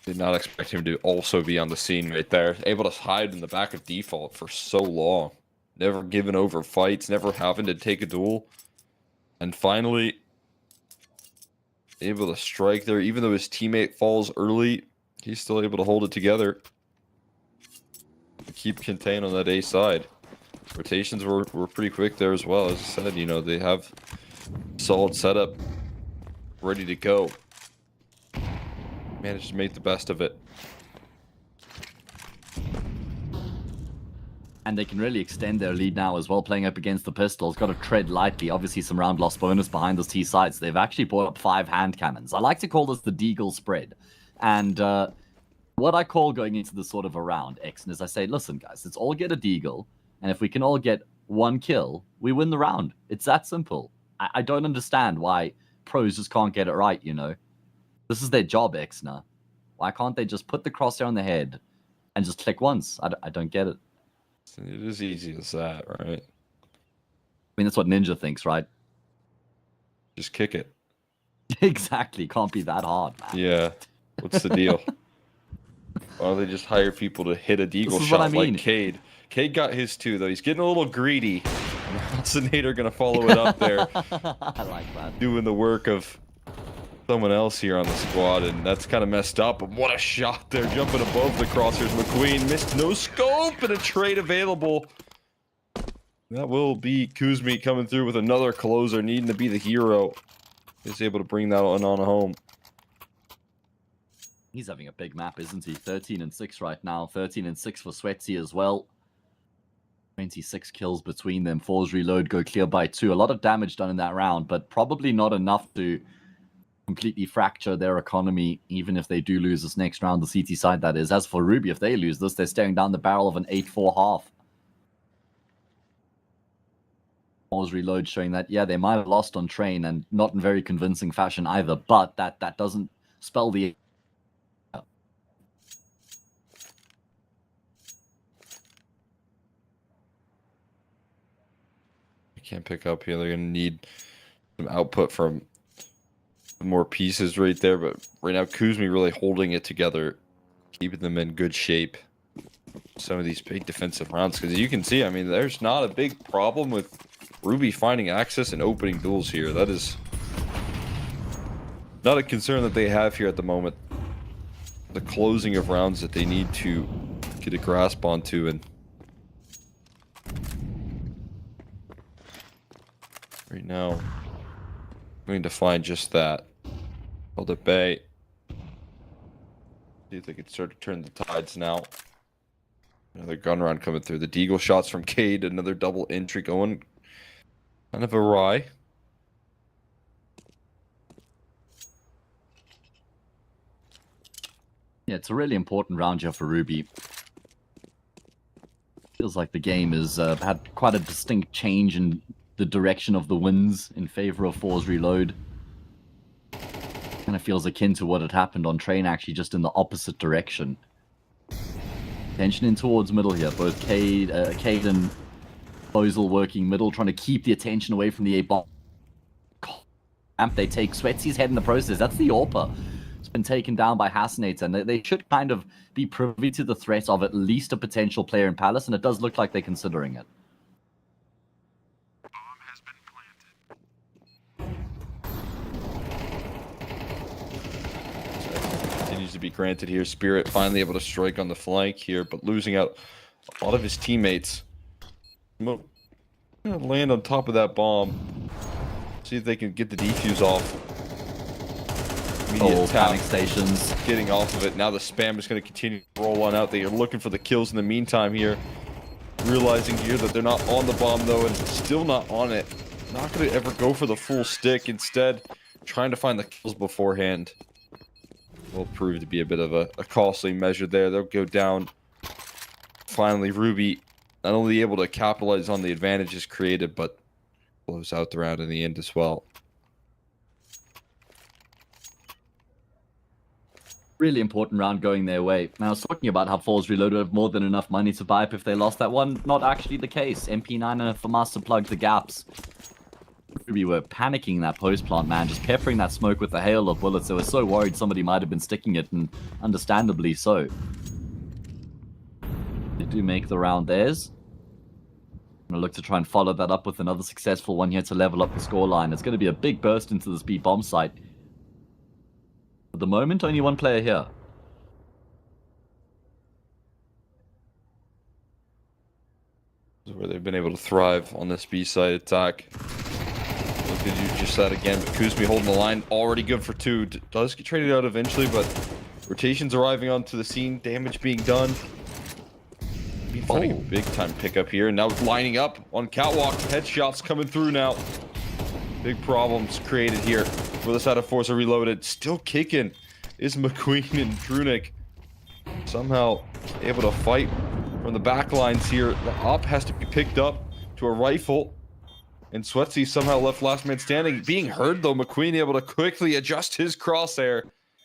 Did not expect him to also be on the scene right there. Able to hide in the back of default for so long. Never giving over fights, never having to take a duel. And finally, able to strike there. Even though his teammate falls early, he's still able to hold it together. Keep contained on that A side. Rotations were pretty quick there as well. As I said, you know, they have solid setup ready to go. Managed to make the best of it. And they can really extend their lead now as well, playing up against the Pistols. Got to tread lightly. Obviously, some round loss bonus behind those T sides. They've actually brought up 5 hand cannons. I like to call this the Deagle spread. And what I call going into this sort of a round, X, is I say, listen, guys, let's all get a Deagle. And if we can all get 1 kill, we win the round. It's that simple. I don't understand why pros just can't get it right, you know. This is their job, Exner. Why can't they just put the crosshair on the head and just click once? I don't get it. It is easy as that, right? I mean, that's what Ninja thinks, right? Just kick it. Exactly. Can't be that hard, man. Yeah. What's the deal? Why don't they just hire people to hit a deagle shot like Cade? Cade got his too, though. He's getting a little greedy. Nader gonna follow it up there. I like that. Doing the work of someone else here on the squad, and that's kind of messed up. But what a shot there, jumping above the crosshairs. McQueen missed no scope, and a trade available. That will be Kuzmi coming through with another closer, needing to be the hero. He's able to bring that one on home. He's having a big map, isn't he? 13 and 6 right now. 13 and 6 for Sweatsy as well. 26 kills between them. FORZE reload, go clear by 2. A lot of damage done in that round, but probably not enough to completely fracture their economy, even if they do lose this next round, the CT side that is. As for Ruby, if they lose this, they're staring down the barrel of an 8-4 half. FORZE reload showing that, yeah, they might have lost on train, and not in very convincing fashion either, but that doesn't spell the... Can't pick up here. They're going to need some output from more pieces right there. But right now, Kuzmi really holding it together, keeping them in good shape. Some of these big defensive rounds. Because you can see, I mean, there's not a big problem with Ruby finding access and opening duels here. That is not a concern that they have here at the moment. The closing of rounds that they need to get a grasp onto, and right now, I'm going to find just that. Hold it bay. See if they can start to turn the tides now. Another gun round coming through. The Deagle shots from Cade. Another double entry going kind of awry. Yeah, it's a really important round here for Ruby. Feels like the game has had quite a distinct change in the direction of the winds in favor of FORZE reload. Kind of feels akin to what had happened on train, actually, just in the opposite direction. Tension in towards middle here. Both Cade and Bozel working middle, trying to keep the attention away from the A-bomb. They take Sweatsy's head in the process. That's the AWPer. It's been taken down by Hasinator, and they should kind of be privy to the threat of at least a potential player in Palace, and it does look like they're considering it. To be granted here. Spirit finally able to strike on the flank here, but losing out a lot of his teammates. Gonna land on top of that bomb. See if they can get the defuse off. Immediate tap. Panic stations. Getting off of it. Now the spam is going to continue to roll on out. They are looking for the kills in the meantime here. Realizing here that they're not on the bomb though, and still not on it. Not going to ever go for the full stick. Instead, trying to find the kills beforehand. Will prove to be a bit of a costly measure there. They'll go down. Finally, Ruby not only able to capitalize on the advantages created, but close out the round in the end as well. Really important round going their way. Now, I was talking about how FORZE Reloaded have more than enough money to buy up if they lost that one. Not actually the case. MP9 and FAMAS to plug the gaps. We were panicking that post plant, man, just peppering that smoke with a hail of bullets. They were so worried somebody might have been sticking it, and understandably so. They do make the round theirs. I'm going to look to try and follow that up with another successful one here to level up the scoreline. It's going to be a big burst into this B bomb site. At the moment, only one player here. Where they've been able to thrive on this B-side attack. Look at you just said again, but Kuzmi holding the line, already good for 2. Does get traded out eventually, but rotations arriving onto the scene, damage being done. Finding a big time pickup here, and now lining up on catwalk. Headshots coming through now. Big problems created here for the side of FORZE Reloaded. Still kicking is McQueen and Trunic. Somehow able to fight from the back lines here. The op has to be picked up to a rifle. And Sweatsy somehow left last man standing. Being heard though, McQueen able to quickly adjust his crosshair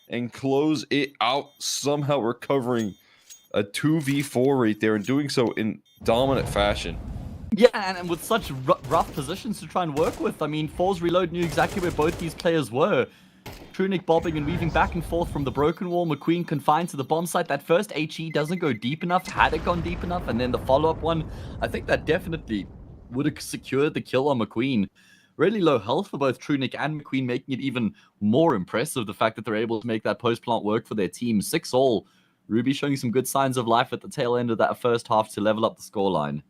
and close it out. Somehow recovering a 2v4 right there and doing so in dominant fashion. Yeah, and with such rough positions to try and work with. I mean, FORZE Reload knew exactly where both these players were. Trunic bobbing and weaving back and forth from the broken wall. McQueen confined to the bomb site. That first HE doesn't go deep enough. Had it gone deep enough, and then the follow-up one, I think that definitely would have secured the kill on McQueen. Really low health for both Trunic and McQueen, making it even more impressive, the fact that they're able to make that post-plant work for their team. 6-all. Ruby showing some good signs of life at the tail end of that first half to level up the scoreline.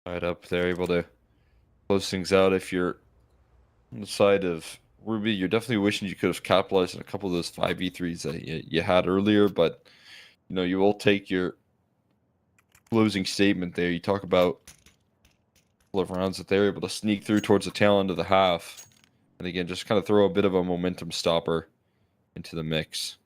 Right up there, able to close things out. If you're on the side of Ruby, you're definitely wishing you could have capitalized on a couple of those 5v3s that you had earlier, but you know, you will take your closing statement there. You talk about a couple of rounds that they're able to sneak through towards the tail end of the half, and again, just kind of throw a bit of a momentum stopper into the mix.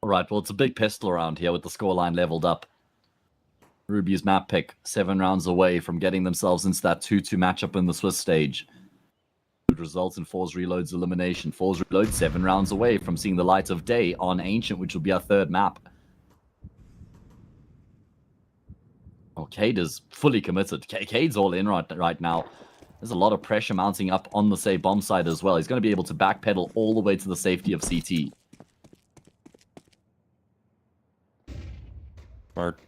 Alright, well, it's a big pistol around here with the scoreline leveled up. Ruby's map pick, 7 rounds away from getting themselves into that 2-2 matchup in the Swiss stage. Good results in FORZE Reload's elimination. FORZE Reload 7 rounds away from seeing the light of day on Ancient, which will be our 3rd map. Oh, Cade is fully committed. Cade's all in right now. There's a lot of pressure mounting up on the say bomb side as well. He's going to be able to backpedal all the way to the safety of CT. Smart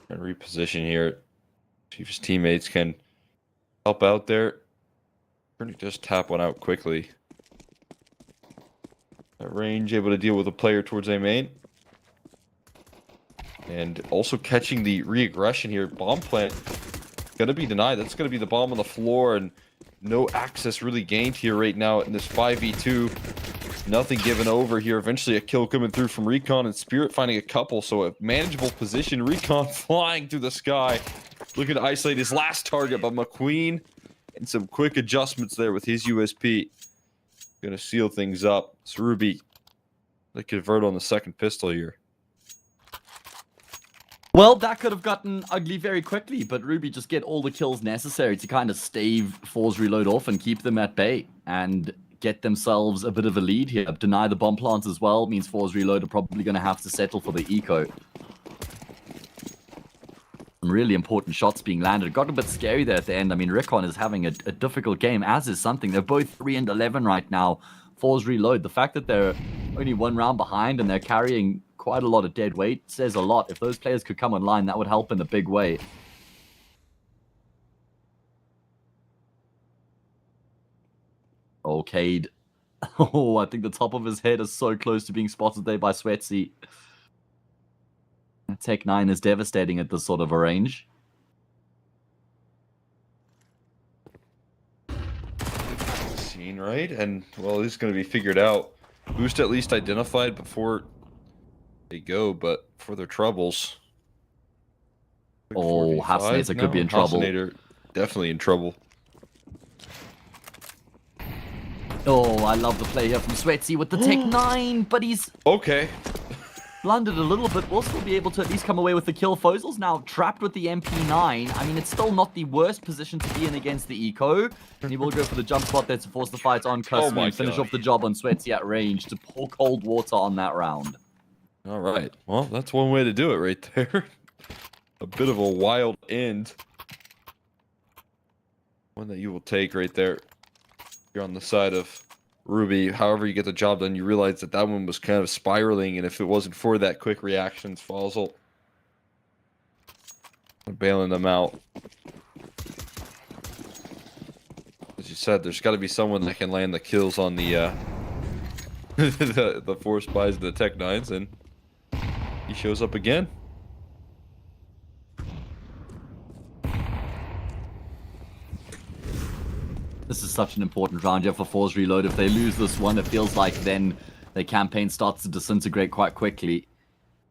and reposition here. See if his teammates can help out there. Pretty just tap one out quickly. At range, able to deal with a player towards A main. And also catching the re-aggression here. Bomb plant gonna be denied. That's gonna be the bomb on the floor, and no access really gained here right now in this 5v2. Nothing given over here. Eventually a kill coming through from Recon, and Spirit finding a couple, so a manageable position. Recon flying through the sky, looking to isolate his last target, but McQueen and some quick adjustments there with his USP. Gonna seal things up. It's Ruby. They convert on the second pistol here. Well, that could have gotten ugly very quickly, but Ruby just get all the kills necessary to kind of stave FORZE Reload off and keep them at bay and get themselves a bit of a lead here. Deny the bomb plants as well means FORZE Reload are probably going to have to settle for the eco. Some really important shots being landed. It got a bit scary there at the end. I mean, Recon is having a difficult game, as is something. They're both 3-11 right now. FORZE Reload, the fact that they're only 1 round behind and they're carrying quite a lot of dead weight says a lot. If those players could come online, that would help in a big way. Oh, Cade. Oh, I think the top of his head is so close to being spotted there by Sweatsy. Tech 9 is devastating at this sort of a range. Scene, right? And, well, this is going to be figured out. Boost at least identified before they go, but for their troubles. Oh, Hasnator could be in trouble. Hasnator definitely in trouble. Oh, I love the play here from Sweatsy with the Tech 9, but he's Okay. blundered a little bit. Will still be able to at least come away with the kill. FORZE's now trapped with the MP9. I mean, it's still not the worst position to be in against the Eco. And he will go for the jump spot there to force the fight on Custom and finish off the job on Sweatsy at range to pour cold water on that round. All right. Well, that's one way to do it right there. A bit of a wild end. One that you will take right there. You're on the side of Ruby. However you get the job done, you realize that that one was kind of spiraling, and if it wasn't for that quick reactions, FORZE bailing them out. As you said, there's got to be someone that can land the kills on the the 4 spies and the Tech 9s, and he shows up again. This is such an important round here for FORZE Reload. If they lose this one, it feels like then their campaign starts to disintegrate quite quickly.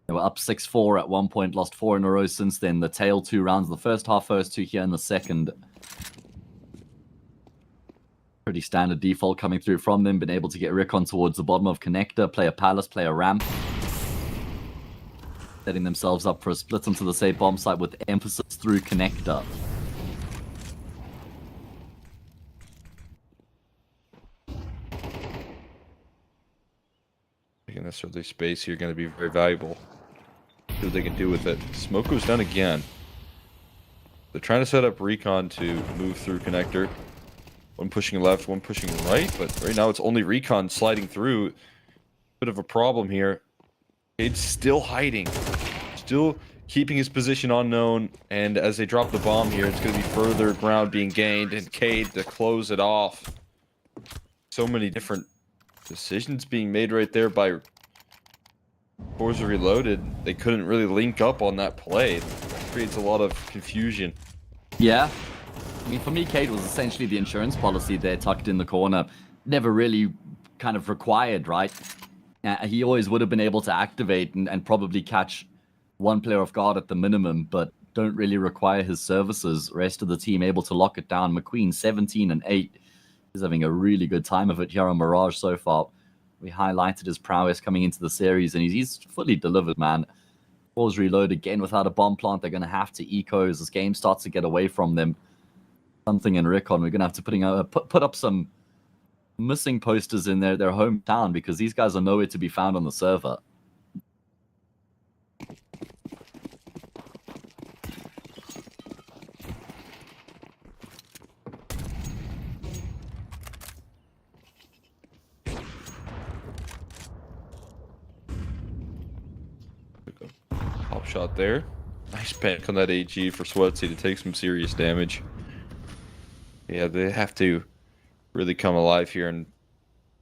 They were up 6-4 at one point, lost 4 in a row since then. The tail 2 rounds, the first half, first 2 here in the second. Pretty standard default coming through from them. Been able to get Recon towards the bottom of Connector, play a Palace, play a Ramp. Setting themselves up for a split onto the safe bomb site with emphasis through Connector. Taking this early space here going to be very valuable. See what they can do with it. Smoke goes down again. They're trying to set up Recon to move through Connector. One pushing left, one pushing right, but right now it's only Recon sliding through. Bit of a problem here. Cade's still hiding. Still keeping his position unknown, and as they drop the bomb here, it's going to be further ground being gained, and Cade to close it off. So many different decisions being made right there by FORZE Reloaded. They couldn't really link up on that play. It creates a lot of confusion. Yeah. I mean, for me, Cade was essentially the insurance policy there tucked in the corner. Never really kind of required, right? He always would have been able to activate and probably catch one player off guard at the minimum, but don't really require his services. Rest of the team able to lock it down. McQueen 17 and 8. He's having a really good time of it here on Mirage so far. We highlighted his prowess coming into the series, and he's fully delivered, man. FORZE Reload again without a bomb plant. They're going to have to eco as this game starts to get away from them. Something in Recon. We're going to have to put up some missing posters in their hometown, because these guys are nowhere to be found on the server. Pop shot there. Nice bank on that AG for Sweatsy to take some serious damage. Yeah, they have to really come alive here and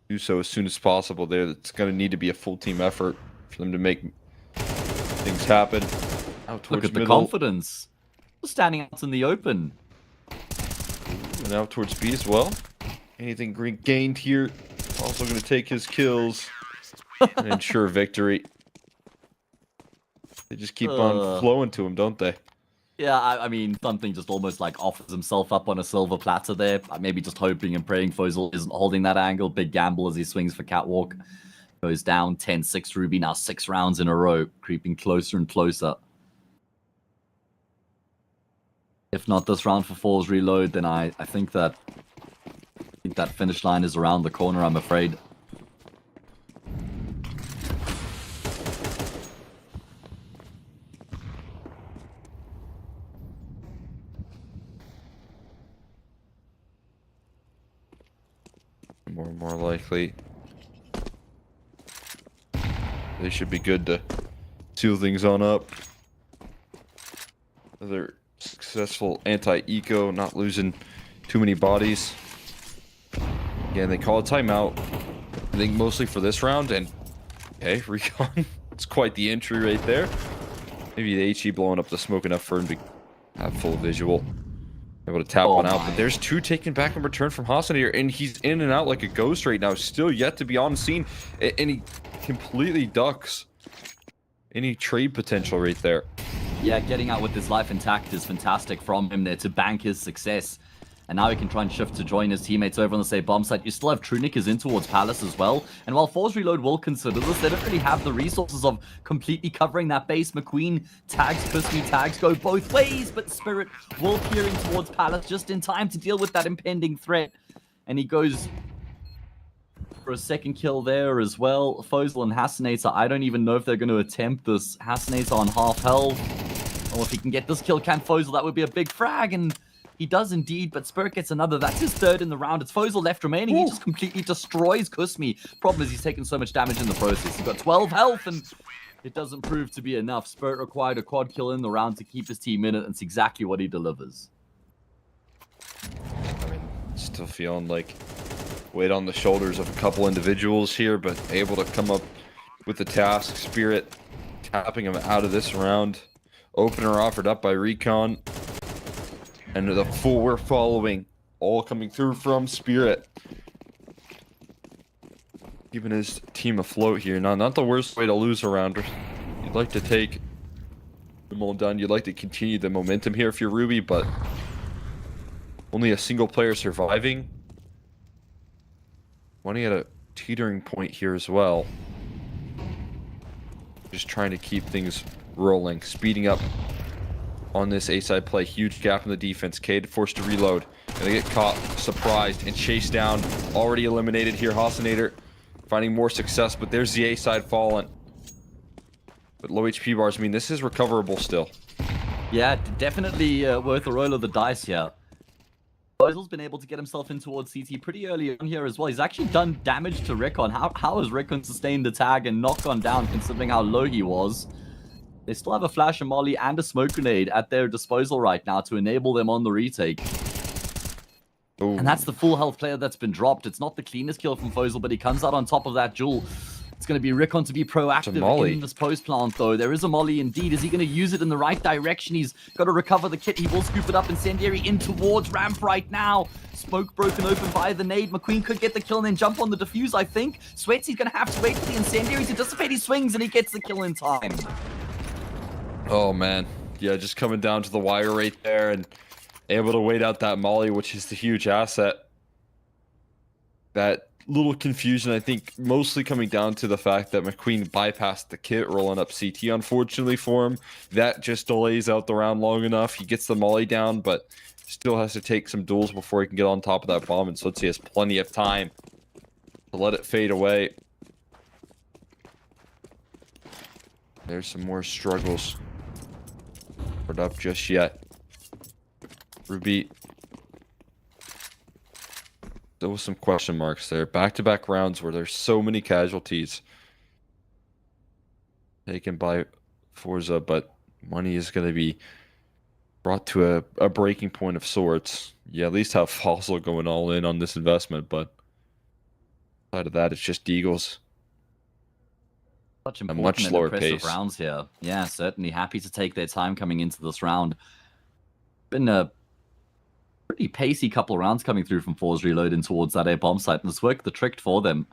do so as soon as possible. There, it's going to need to be a full team effort for them to make things happen. Out towards Look at the middle. confidence. Standing out in the open. And out towards B as well. Anything gained here. Also going to take his kills and ensure victory. They just keep on flowing to him, don't they? Yeah, I mean, something just almost like offers himself up on a silver platter there. Maybe just hoping and praying FORZE isn't holding that angle. Big gamble as he swings for Catwalk. Goes down 10-6 Ruby, now 6 rounds in a row. Creeping closer and closer. If not this round for FORZE Reload, then I think that finish line is around the corner, I'm afraid. More likely. They should be good to seal things on up. Another successful anti-eco, not losing too many bodies. Again, they call a timeout. I think mostly for this round, and okay, Recon. It's quite the entry right there. Maybe the HE blowing up the smoke enough for him to have full visual. Able to tap one out, but there's 2 taken back in return from Hassan here, and he's in and out like a ghost right now, still yet to be on scene, and he completely ducks any trade potential right there. Yeah, getting out with his life intact is fantastic from him there to bank his success. And now he can try and shift to join his teammates over on the same bomb site. You still have Trunic in towards Palace as well. And while Force Reload will consider this, they don't really have the resources of completely covering that base. McQueen tags, Crispy tags go both ways, but Spirit will peering towards Palace just in time to deal with that impending threat. And he goes for a second kill there as well. FOZE and Hasinator, I don't even know if they're going to attempt this. Hasinator on half health. Or if he can get this kill, can FOZE, that would be a big frag. And he does indeed, but Spirit gets another. That's his third in the round. It's FOZE left remaining. He just completely destroys Kusmi. Problem is he's taken so much damage in the process. He's got 12 health, and it doesn't prove to be enough. Spirit required a quad kill in the round to keep his team in it, and it's exactly what he delivers. I mean, still feeling like weight on the shoulders of a couple individuals here, but able to come up with the task. Spirit tapping him out of this round. Opener offered up by Recon. And the full we're following, all coming through from Spirit. Keeping his team afloat here. Now, not the worst way to lose a round. You'd like to take them all down. You'd like to continue the momentum here if you're Ruby, but only a single player surviving. Money at a teetering point here as well. Just trying to keep things rolling, speeding up on this A-side play. Huge gap in the defense. Cade forced to reload. And they get caught, surprised, and chased down. Already eliminated here. Hasinator finding more success, but there's the A-side fallen. But low HP bars mean this is recoverable still. Yeah, definitely worth a roll of the dice here. FOZE's been able to get himself in towards CT pretty early on here as well. He's actually done damage to Recon. How has Recon sustained the tag and not gone down considering how low he was? They still have a flash, a molly, and a smoke grenade at their disposal right now to enable them on the retake. Ooh. And that's the full health player that's been dropped. It's not the cleanest kill from FOZE, but he comes out on top of that jewel. It's going to be Recon to be proactive in this post plant, though. There is a molly indeed. Is he going to use it in the right direction? He's got to recover the kit. He will scoop it up. Incendiary in towards ramp right now. Smoke broken open by the nade. McQueen could get the kill and then jump on the defuse, I think. Sweatsy's going to have to wait for the Incendiary to dissipate his swings, and he gets the kill in time. Oh, man. Yeah, just coming down to the wire right there and able to wait out that molly, which is the huge asset. That little confusion, I think, mostly coming down to the fact that McQueen bypassed the kit, rolling up CT, unfortunately for him. That just delays out the round long enough. He gets the molly down, but still has to take some duels before he can get on top of that bomb, and so he has plenty of time to let it fade away. There's some more struggles. Not up just yet. Ruby. There was some question marks there. Back-to-back rounds where there's so many casualties taken by Forza, but money is going to be brought to a breaking point of sorts. You at least have Fossil going all in on this investment, but outside of that, it's just Eagles. Such a much slower pace. Rounds here. Yeah, certainly happy to take their time coming into this round. Been a pretty pacey couple of rounds coming through from FORZE reloading towards that air bomb site, and it's worked the trick for them.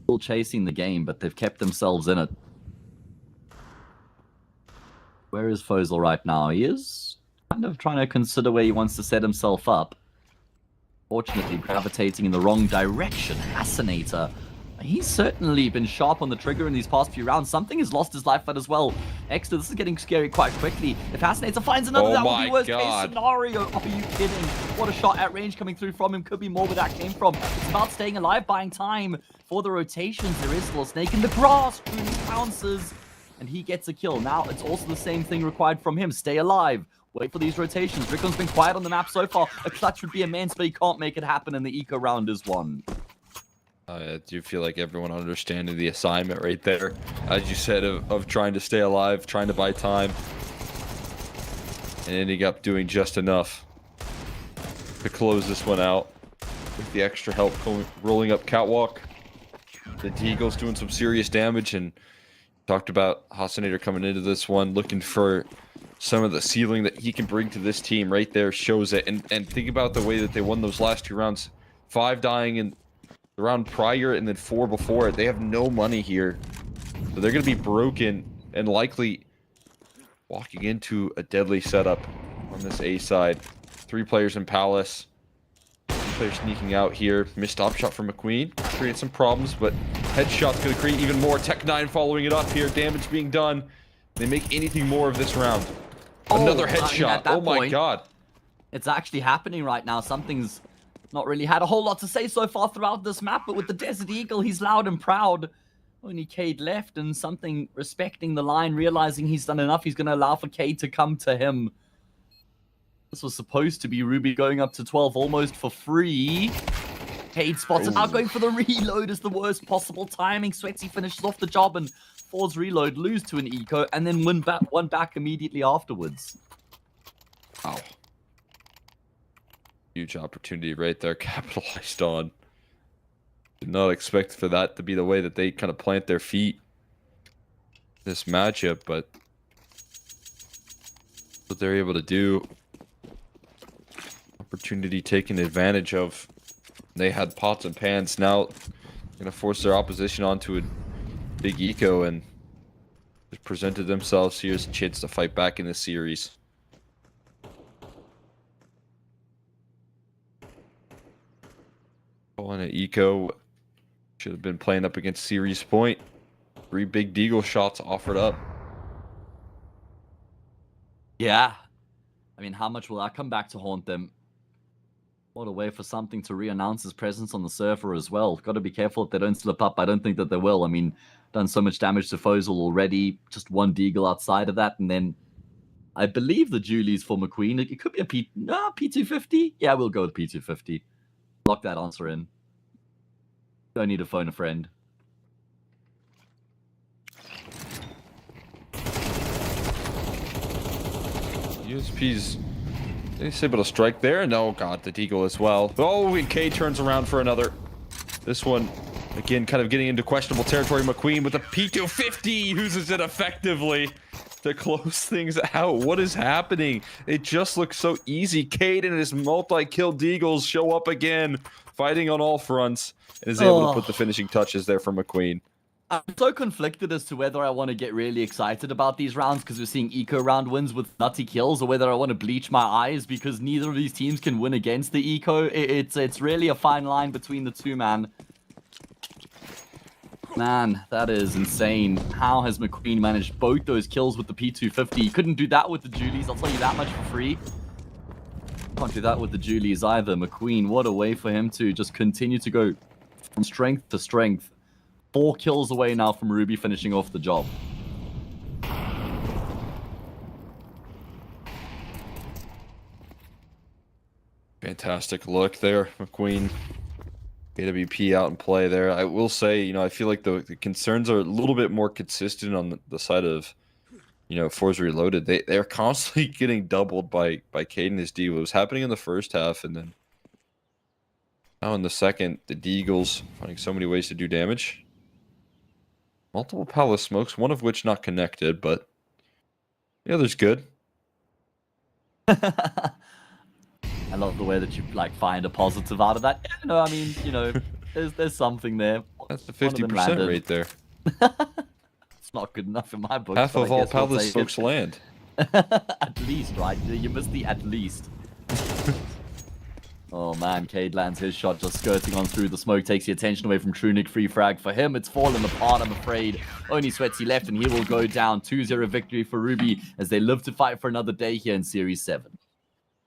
Still chasing the game, but they've kept themselves in it. Where is FORZE right now? He is kind of trying to consider where he wants to set himself up. Fortunately, gravitating in the wrong direction. Hasinator. He's certainly been sharp on the trigger in these past few rounds. Something has lost his life fight as well. Extra, this is getting scary quite quickly. If Hasinator finds another, that would be worst case scenario. Are you kidding? What a shot at range coming through from him. Could be more where that came from. It's about staying alive, buying time for the rotations. There is still a snake in the grass. Truly pounces, and he gets a kill. Now, it's also the same thing required from him. Stay alive. Wait for these rotations. Rickon's been quiet on the map so far. A clutch would be immense, but he can't make it happen, and the eco round is won. I do feel like everyone understanding the assignment right there, as you said, of trying to stay alive, trying to buy time, and ending up doing just enough to close this one out with the extra help rolling up catwalk. The Deagle's doing some serious damage, and talked about Hasinator coming into this one looking for some of the ceiling that he can bring to this team. Right there shows it, and think about the way that they won those last two rounds. 5 dying in the round prior and then 4 before it. They have no money here, so they're going to be broken and likely walking into a deadly setup on this A side. 3 players in Palace. 3 players sneaking out here. Missed op shot from McQueen. Create some problems, but headshot's going to create even more. Tech9 following it up here. Damage being done. They make anything more of this round. Another headshot. Oh my god. It's actually happening right now. Something's not really had a whole lot to say so far throughout this map, but with the Desert Eagle, he's loud and proud. Only Cade left, and something respecting the line, realizing he's done enough. He's going to allow for Cade to come to him. This was supposed to be Ruby going up to 12 almost for free. Cade spots it out, going for the reload is the worst possible timing. Sweatsy finishes off the job, and FORZE reload, lose to an eco, and then one back immediately afterwards. Wow. Huge opportunity right there, capitalized on. Did not expect for that to be the way that they kind of plant their feet this matchup, but what they're able to do. Opportunity taken advantage of. They had pots and pans. Now gonna force their opposition onto a big eco and just presented themselves here as a chance to fight back in this series. On an eco, should have been playing up against series point. 3 big deagle shots offered up. Yeah, I mean, how much will that come back to haunt them? What a way for something to re-announce his presence on the server as well. Got to be careful if they don't slip up. I don't think that they will. I mean, done so much damage to FOZE already. Just 1 deagle outside of that, and then I believe the Julie's for McQueen. It could be a P250. Yeah, we'll go with P250. Lock that answer in. Don't need to phone a friend. USP's able to strike there. No, God, the deagle as well. Oh, and K turns around for another. This one, again, kind of getting into questionable territory. McQueen with a P250 uses it effectively to close things out. What is happening? It just looks so easy. Cade and his multi-kill deagles show up again, fighting on all fronts, and is able to put the finishing touches there for McQueen. I'm so conflicted as to whether I want to get really excited about these rounds because we're seeing eco round wins with nutty kills, or whether I want to bleach my eyes because neither of these teams can win against the eco. It's really a fine line between the two, man. Man, that is insane. How has McQueen managed both those kills with the P250? He couldn't do that with the Julies, I'll tell you that much for free. Can't do that with the Julies either. McQueen, what a way for him to just continue to go from strength to strength. 4 kills away now from Ruby finishing off the job. Fantastic look there, McQueen. AWP out in play there. I will say, you know, I feel like the concerns are a little bit more consistent on the side of, you know, FORZE Reloaded. They're constantly getting doubled by Cade and his D. It was happening in the first half, and then now in the second, the Deagles finding so many ways to do damage. Multiple palace smokes, one of which not connected, but the other's good. I love the way that you like find a positive out of that. Yeah, no, I mean, you know, there's something there. That's the 50% right there. It's not good enough in my book. Half of all palace smokes land. At least, right? You missed the at least. Oh man, Cade lands his shot, just skirting on through the smoke, takes the attention away from Trunic. Free frag for him. It's fallen apart, I'm afraid. Only Sweatsy left, and he will go down. 2-0 victory for Ruby as they live to fight for another day here in Series 7.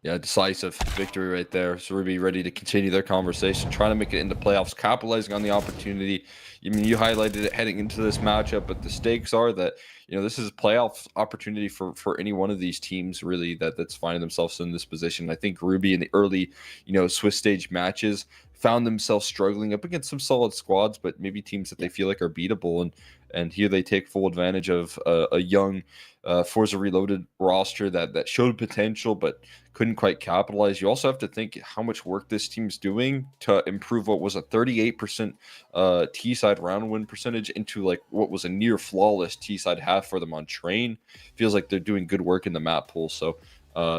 Yeah, decisive victory right there. So Ruby ready to continue their conversation, trying to make it into playoffs, capitalizing on the opportunity. I mean, you highlighted it heading into this matchup, but the stakes are that, you know, this is a playoff opportunity for any one of these teams, really, that's finding themselves in this position. I think Ruby in the early, you know, Swiss stage matches found themselves struggling up against some solid squads, but maybe teams that they feel like are beatable. And here they take full advantage of a young FORZE Reloaded roster that showed potential but couldn't quite capitalize. You also have to think how much work this team's doing to improve what was a 38% T-side round win percentage into like what was a near flawless T-side half for them on train. Feels like they're doing good work in the map pool. So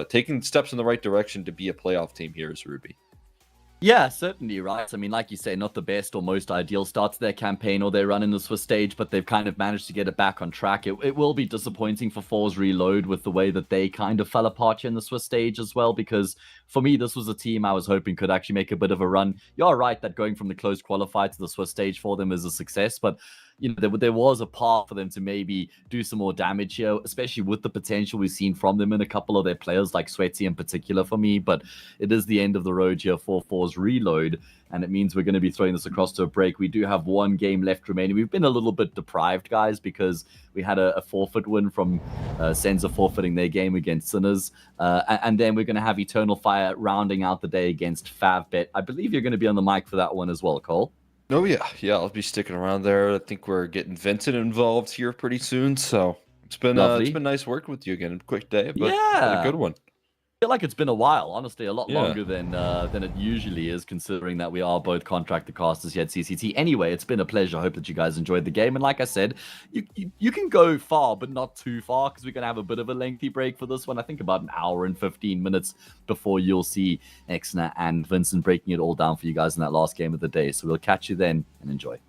taking steps in the right direction to be a playoff team here is Ruby. Yeah, certainly, right? I mean, like you say, not the best or most ideal start to their campaign or their run in the Swiss stage, but they've kind of managed to get it back on track. It will be disappointing for FORZE Reload with the way that they kind of fell apart here in the Swiss stage as well, because for me, this was a team I was hoping could actually make a bit of a run. You're right that going from the closed qualifier to the Swiss stage for them is a success, but you know, there was a path for them to maybe do some more damage here, especially with the potential we've seen from them in a couple of their players, like Sweaty in particular for me. But it is the end of the road here for FORZE Reload, and it means we're going to be throwing this across to a break. We do have one game left remaining. We've been a little bit deprived, guys, because we had a forfeit win from Senza forfeiting their game against Sinners. And then we're going to have Eternal Fire rounding out the day against FAVBET. I believe you're going to be on the mic for that one as well, Cole. Oh yeah, I'll be sticking around there. I think we're getting Vincent involved here pretty soon, so it's been nice working with you again. Quick day, but yeah, a good one. I feel like it's been a while, honestly, a lot Yeah. longer than it usually is, considering that we are both contracted casters here at CCT. Anyway, it's been a pleasure. I hope that you guys enjoyed the game. And like I said, you can go far, but not too far, because we're going to have a bit of a lengthy break for this one. I think about an hour and 15 minutes before you'll see Exner and Vincent breaking it all down for you guys in that last game of the day. So we'll catch you then, and enjoy.